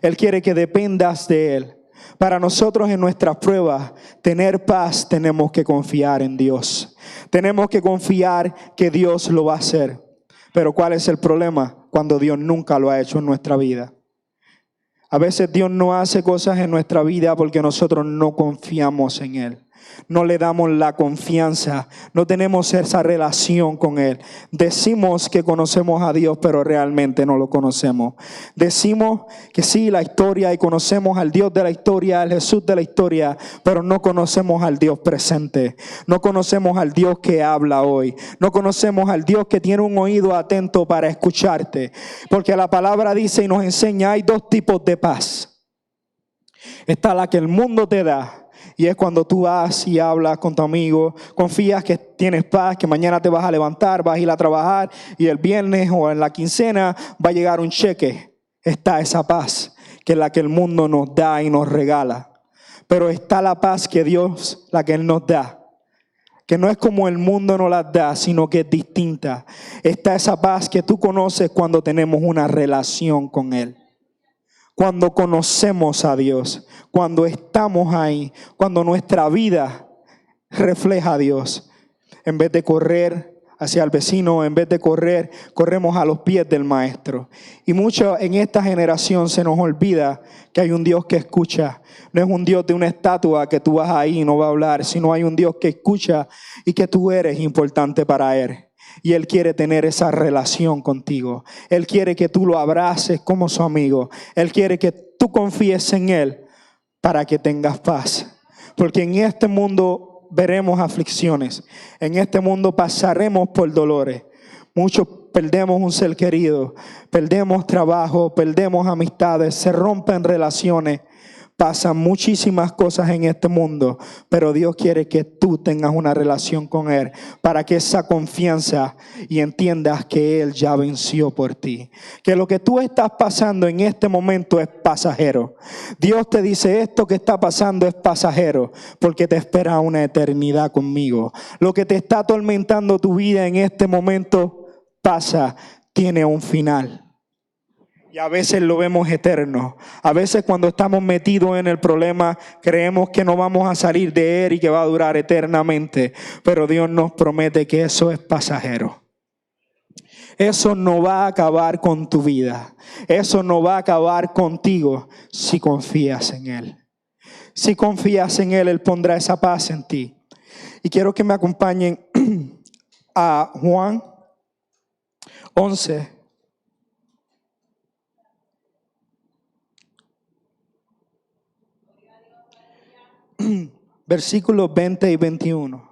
Él quiere que dependas de Él. Para nosotros en nuestras pruebas, tener paz, tenemos que confiar en Dios. Tenemos que confiar que Dios lo va a hacer. Pero ¿cuál es el problema? Cuando Dios nunca lo ha hecho en nuestra vida. A veces Dios no hace cosas en nuestra vida porque nosotros no confiamos en Él. No le damos la confianza, no tenemos esa relación con Él. Decimos que conocemos a Dios, pero realmente no lo conocemos. Decimos que sí, la historia, y conocemos al Dios de la historia, al Jesús de la historia, pero no conocemos al Dios presente. No conocemos al Dios que habla hoy. No conocemos al Dios que tiene un oído atento para escucharte. Porque la palabra dice y nos enseña, hay dos tipos de paz. Está la que el mundo te da. Y es cuando tú vas y hablas con tu amigo, confías que tienes paz, que mañana te vas a levantar, vas a ir a trabajar y el viernes o en la quincena va a llegar un cheque. Está esa paz, que es la que el mundo nos da y nos regala. Pero está la paz que Dios, la que Él nos da, que no es como el mundo nos la da, sino que es distinta. Está esa paz que tú conoces cuando tenemos una relación con Él. Cuando conocemos a Dios, cuando estamos ahí, cuando nuestra vida refleja a Dios. En vez de correr hacia el vecino, en vez de correr, corremos a los pies del Maestro. Y mucho en esta generación se nos olvida que hay un Dios que escucha. No es un Dios de una estatua que tú vas ahí y no va a hablar, sino hay un Dios que escucha y que tú eres importante para Él. Y Él quiere tener esa relación contigo. Él quiere que tú lo abraces como su amigo. Él quiere que tú confíes en Él para que tengas paz. Porque en este mundo veremos aflicciones. En este mundo pasaremos por dolores. Muchos perdemos un ser querido, perdemos trabajo, perdemos amistades, se rompen relaciones. Pasan muchísimas cosas en este mundo, pero Dios quiere que tú tengas una relación con Él para que esa confianza y entiendas que Él ya venció por ti. Que lo que tú estás pasando en este momento es pasajero. Dios te dice esto que está pasando es pasajero porque te espera una eternidad conmigo. Lo que te está atormentando tu vida en este momento pasa, tiene un final. Y a veces lo vemos eterno. A veces cuando estamos metidos en el problema creemos que no vamos a salir de él y que va a durar eternamente. Pero Dios nos promete que eso es pasajero. Eso no va a acabar con tu vida. Eso no va a acabar contigo si confías en Él. Si confías en Él, Él pondrá esa paz en ti. Y quiero que me acompañen a Juan 11. Versículos 20 y 21.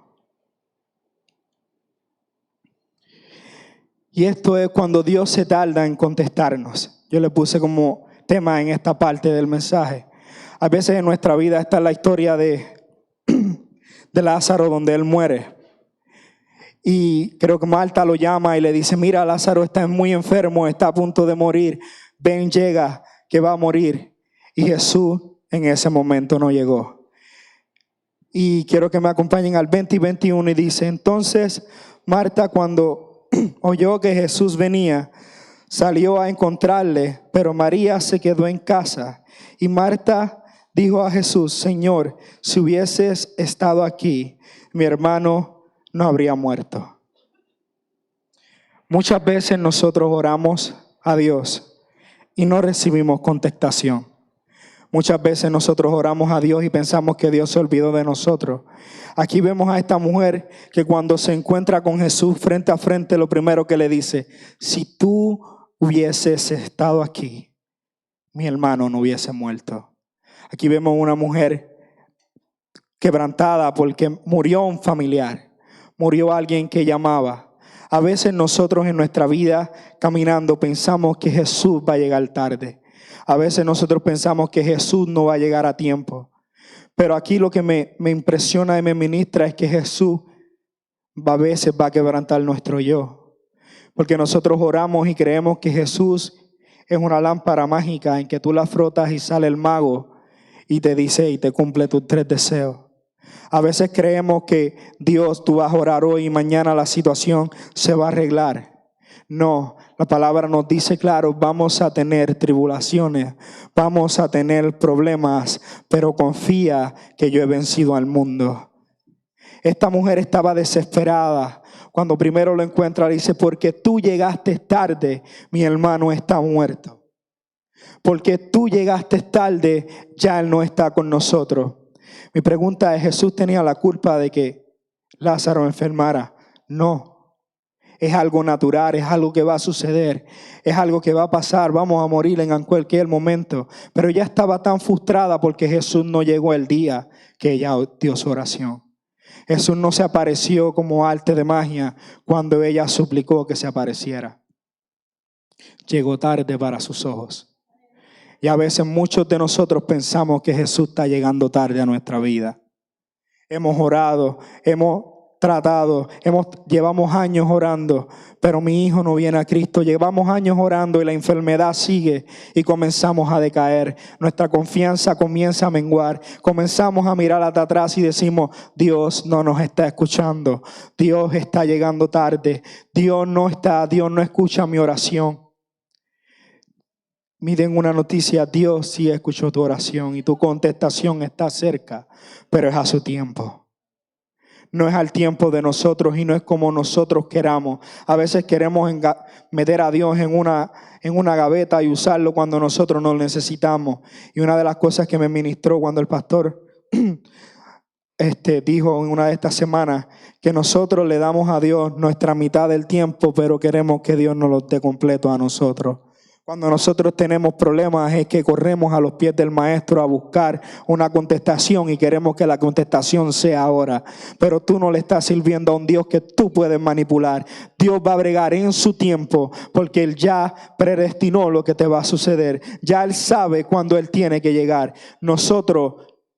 Y esto es cuando Dios se tarda en contestarnos. Yo le puse como tema en esta parte del mensaje. A veces en nuestra vida está la historia de Lázaro donde él muere. Y creo que Marta lo llama y le dice, mira, Lázaro está muy enfermo, está a punto de morir. Ven, llega, que va a morir. Y Jesús en ese momento no llegó. Y quiero que me acompañen al 20 y 21 y dice, entonces Marta cuando oyó que Jesús venía, salió a encontrarle, pero María se quedó en casa. Y Marta dijo a Jesús, Señor, si hubieses estado aquí, mi hermano no habría muerto. Muchas veces nosotros oramos a Dios y no recibimos contestación. Muchas veces nosotros oramos a Dios y pensamos que Dios se olvidó de nosotros. Aquí vemos a esta mujer que cuando se encuentra con Jesús frente a frente, lo primero que le dice, si tú hubieses estado aquí, mi hermano no hubiese muerto. Aquí vemos una mujer quebrantada porque murió un familiar, murió alguien que llamaba. A veces nosotros en nuestra vida caminando pensamos que Jesús va a llegar tarde. A veces nosotros pensamos que Jesús no va a llegar a tiempo. Pero aquí lo que me impresiona y me ministra es que Jesús a veces va a quebrantar nuestro yo. Porque nosotros oramos y creemos que Jesús es una lámpara mágica en que tú la frotas y sale el mago y te dice y te cumple tus 3 deseos. A veces creemos que Dios, tú vas a orar hoy y mañana la situación se va a arreglar. No, la palabra nos dice claro, vamos a tener tribulaciones, vamos a tener problemas, pero confía que yo he vencido al mundo. Esta mujer estaba desesperada. Cuando primero lo encuentra, le dice, porque tú llegaste tarde, mi hermano está muerto. Porque tú llegaste tarde, ya él no está con nosotros. Mi pregunta es, ¿Jesús tenía la culpa de que Lázaro enfermara? No. Es algo natural, es algo que va a suceder, es algo que va a pasar, vamos a morir en cualquier momento. Pero ella estaba tan frustrada porque Jesús no llegó el día que ella dio su oración. Jesús no se apareció como arte de magia cuando ella suplicó que se apareciera. Llegó tarde para sus ojos. Y a veces muchos de nosotros pensamos que Jesús está llegando tarde a nuestra vida. Hemos orado, hemos tratado, llevamos años orando, pero mi hijo no viene a Cristo. Llevamos años orando y la enfermedad sigue y comenzamos a decaer. Nuestra confianza comienza a menguar. Comenzamos a mirar hasta atrás y decimos, Dios no nos está escuchando. Dios está llegando tarde. Dios no escucha mi oración. Miren una noticia, Dios sí escuchó tu oración y tu contestación está cerca, pero es a su tiempo. No es al tiempo de nosotros y no es como nosotros queramos. A veces queremos meter a Dios en una gaveta y usarlo cuando nosotros no lo necesitamos. Y una de las cosas que me ministró cuando el pastor dijo en una de estas semanas que nosotros le damos a Dios nuestra mitad del tiempo, pero queremos que Dios nos lo dé completo a nosotros. Cuando nosotros tenemos problemas es que corremos a los pies del maestro a buscar una contestación y queremos que la contestación sea ahora. Pero tú no le estás sirviendo a un Dios que tú puedes manipular. Dios va a bregar en su tiempo porque Él ya predestinó lo que te va a suceder. Ya Él sabe cuándo Él tiene que llegar. Nosotros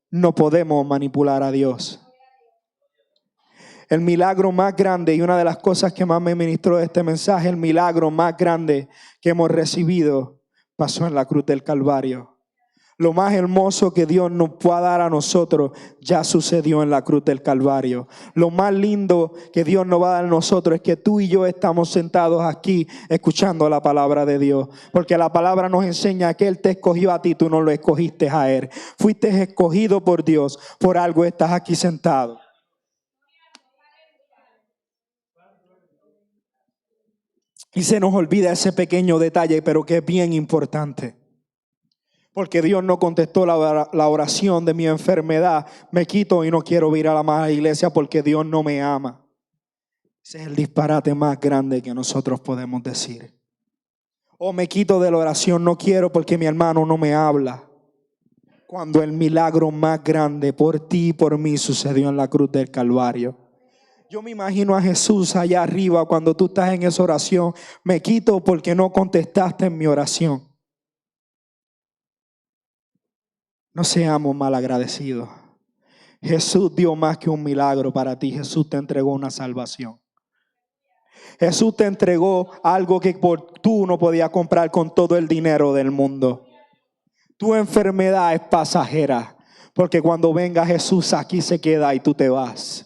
no podemos manipular a Dios. El milagro más grande, y una de las cosas que más me ministró de este mensaje, el milagro más grande que hemos recibido pasó en la cruz del Calvario. Lo más hermoso que Dios nos pueda dar a nosotros ya sucedió en la cruz del Calvario. Lo más lindo que Dios nos va a dar a nosotros es que tú y yo estamos sentados aquí escuchando la palabra de Dios. Porque la palabra nos enseña que Él te escogió a ti, tú no lo escogiste a Él. Fuiste escogido por Dios, por algo estás aquí sentado. Y se nos olvida ese pequeño detalle, pero que es bien importante. Porque Dios no contestó la oración de mi enfermedad. Me quito y no quiero ir a la más iglesia porque Dios no me ama. Ese es el disparate más grande que nosotros podemos decir. O me quito de la oración, no quiero porque mi hermano no me habla. Cuando el milagro más grande por ti y por mí sucedió en la cruz del Calvario. Yo me imagino a Jesús allá arriba cuando tú estás en esa oración. Me quito porque no contestaste en mi oración. No seamos malagradecidos. Jesús dio más que un milagro para ti. Jesús te entregó una salvación. Jesús te entregó algo que tú no podías comprar con todo el dinero del mundo. Tu enfermedad es pasajera, porque cuando venga Jesús aquí se queda y tú te vas.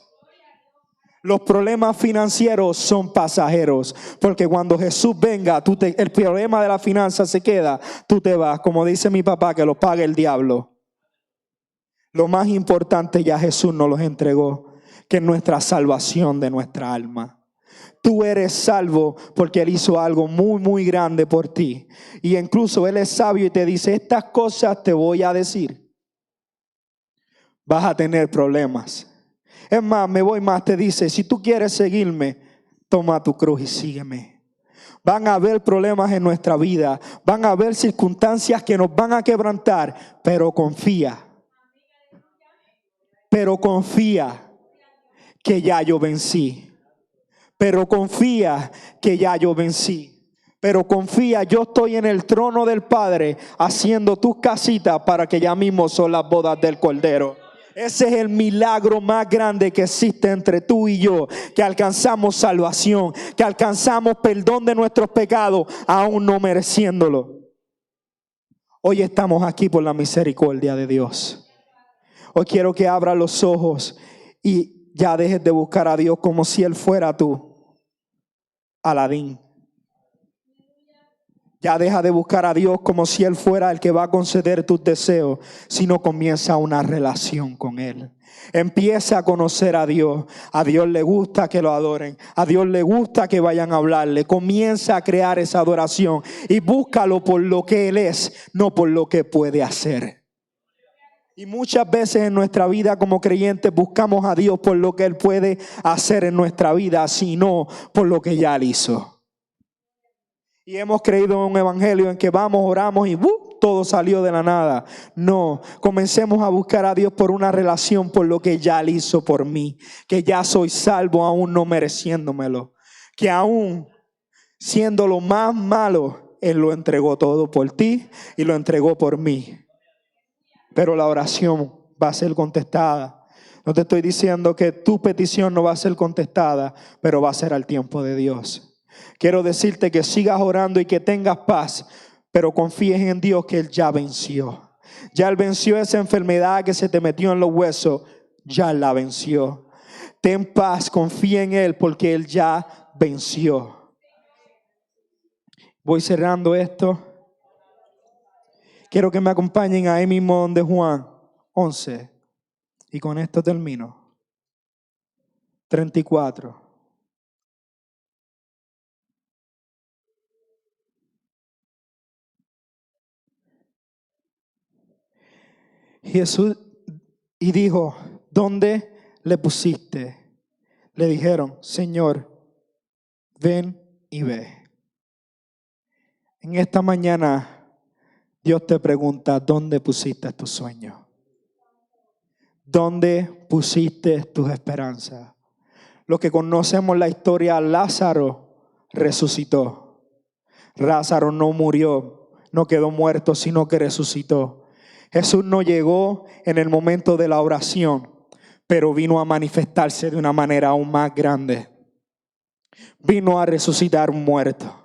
Los problemas financieros son pasajeros, porque cuando Jesús venga, el problema de la finanza se queda, tú te vas. Como dice mi papá, que lo pague el diablo. Lo más importante ya Jesús nos los entregó, que es nuestra salvación de nuestra alma. Tú eres salvo porque Él hizo algo muy, muy grande por ti. Y incluso Él es sabio y te dice, estas cosas te voy a decir. Vas a tener problemas. Es más, me voy más, te dice, si tú quieres seguirme, toma tu cruz y sígueme. Van a haber problemas en nuestra vida, van a haber circunstancias que nos van a quebrantar, pero confía. Pero confía que ya yo vencí. Pero confía que ya yo vencí. Pero confía, yo estoy en el trono del Padre haciendo tus casitas para que ya mismo son las bodas del Cordero. Ese es el milagro más grande que existe entre tú y yo, que alcanzamos salvación, que alcanzamos perdón de nuestros pecados, aún no mereciéndolo. Hoy estamos aquí por la misericordia de Dios. Hoy quiero que abras los ojos y ya dejes de buscar a Dios como si Él fuera tú, Aladín. Ya deja de buscar a Dios como si Él fuera el que va a conceder tus deseos, sino comienza una relación con Él. Empieza a conocer a Dios. A Dios le gusta que lo adoren. A Dios le gusta que vayan a hablarle. Comienza a crear esa adoración y búscalo por lo que Él es, no por lo que puede hacer. Y muchas veces en nuestra vida como creyentes buscamos a Dios por lo que Él puede hacer en nuestra vida, sino por lo que ya Él hizo. Y hemos creído en un evangelio en que vamos, oramos y todo salió de la nada. No, comencemos a buscar a Dios por una relación, por lo que ya Él hizo por mí. Que ya soy salvo aún no mereciéndomelo. Que aún siendo lo más malo, Él lo entregó todo por ti y lo entregó por mí. Pero la oración va a ser contestada. No te estoy diciendo que tu petición no va a ser contestada, pero va a ser al tiempo de Dios. Quiero decirte que sigas orando y que tengas paz, pero confíes en Dios que Él ya venció. Ya Él venció esa enfermedad que se te metió en los huesos, ya la venció. Ten paz, confía en Él porque Él ya venció. Voy cerrando esto. Quiero que me acompañen ahí mismo donde Juan 11. Y con esto termino. 34. Jesús y dijo, ¿dónde le pusiste? Le dijeron, Señor, ven y ve. En esta mañana Dios te pregunta, ¿dónde pusiste tus sueños? ¿Dónde pusiste tus esperanzas? Los que conocemos la historia, Lázaro resucitó. Lázaro no murió, no quedó muerto, sino que resucitó. Jesús no llegó en el momento de la oración, pero vino a manifestarse de una manera aún más grande. Vino a resucitar un muerto.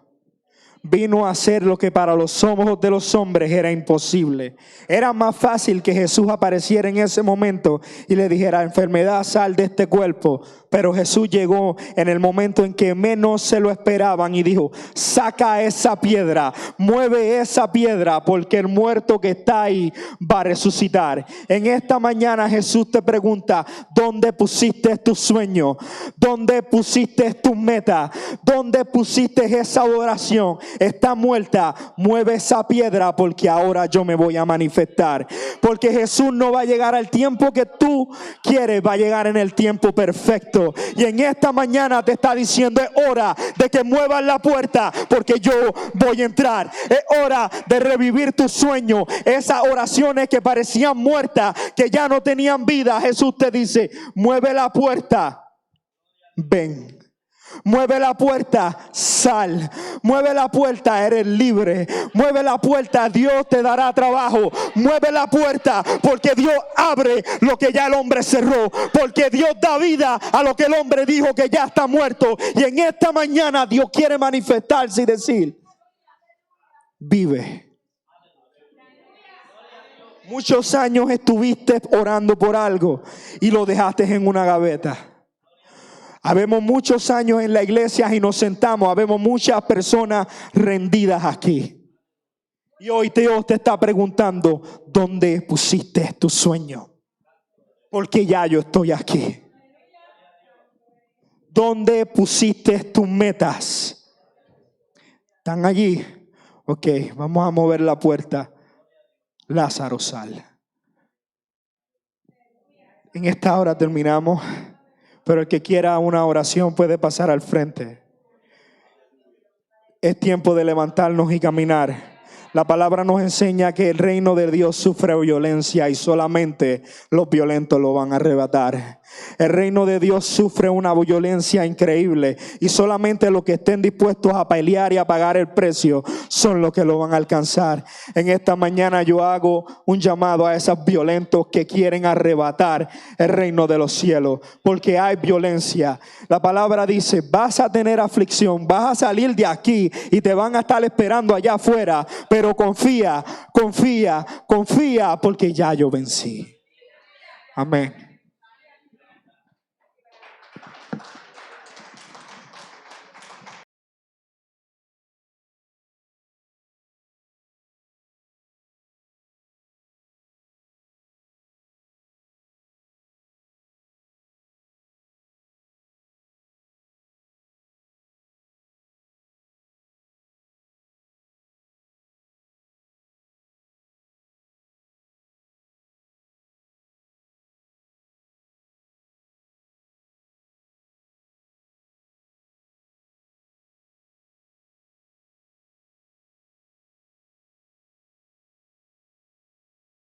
Vino a hacer lo que para los ojos de los hombres era imposible. Era más fácil que Jesús apareciera en ese momento y le dijera, enfermedad, sal de este cuerpo. Pero Jesús llegó en el momento en que menos se lo esperaban y dijo, saca esa piedra, mueve esa piedra, porque el muerto que está ahí va a resucitar. En esta mañana Jesús te pregunta, ¿dónde pusiste tu sueño? ¿Dónde pusiste tu meta? ¿Dónde pusiste esa adoración? Está muerta, mueve esa piedra, porque ahora yo me voy a manifestar. Porque Jesús no va a llegar al tiempo que tú quieres, va a llegar en el tiempo perfecto. Y en esta mañana te está diciendo, es hora de que muevas la puerta, porque yo voy a entrar. Es hora de revivir tu sueño. Esas oraciones que parecían muertas, que ya no tenían vida, Jesús te dice, mueve la puerta, ven. Mueve la puerta, sal. Mueve la puerta, eres libre. Mueve la puerta, Dios te dará trabajo. Mueve la puerta, porque Dios abre lo que ya el hombre cerró. Porque Dios da vida a lo que el hombre dijo que ya está muerto. Y en esta mañana Dios quiere manifestarse y decir, vive. Muchos años estuviste orando por algo y lo dejaste en una gaveta. Habemos muchos años en la iglesia y nos sentamos. Habemos muchas personas rendidas aquí. Y hoy Dios te está preguntando, ¿dónde pusiste tu sueño? Porque ya yo estoy aquí. ¿Dónde pusiste tus metas? ¿Están allí? Ok, vamos a mover la puerta. Lázaro, sal. En esta hora terminamos. Pero el que quiera una oración puede pasar al frente. Es tiempo de levantarnos y caminar. La palabra nos enseña que el reino de Dios sufre violencia y solamente los violentos lo van a arrebatar. El reino de Dios sufre una violencia increíble y solamente los que estén dispuestos a pelear y a pagar el precio son los que lo van a alcanzar. En esta mañana yo hago un llamado a esos violentos que quieren arrebatar el reino de los cielos, porque hay violencia. La palabra dice, vas a tener aflicción, vas a salir de aquí y te van a estar esperando allá afuera, pero confía, confía, confía, porque ya yo vencí. Amén.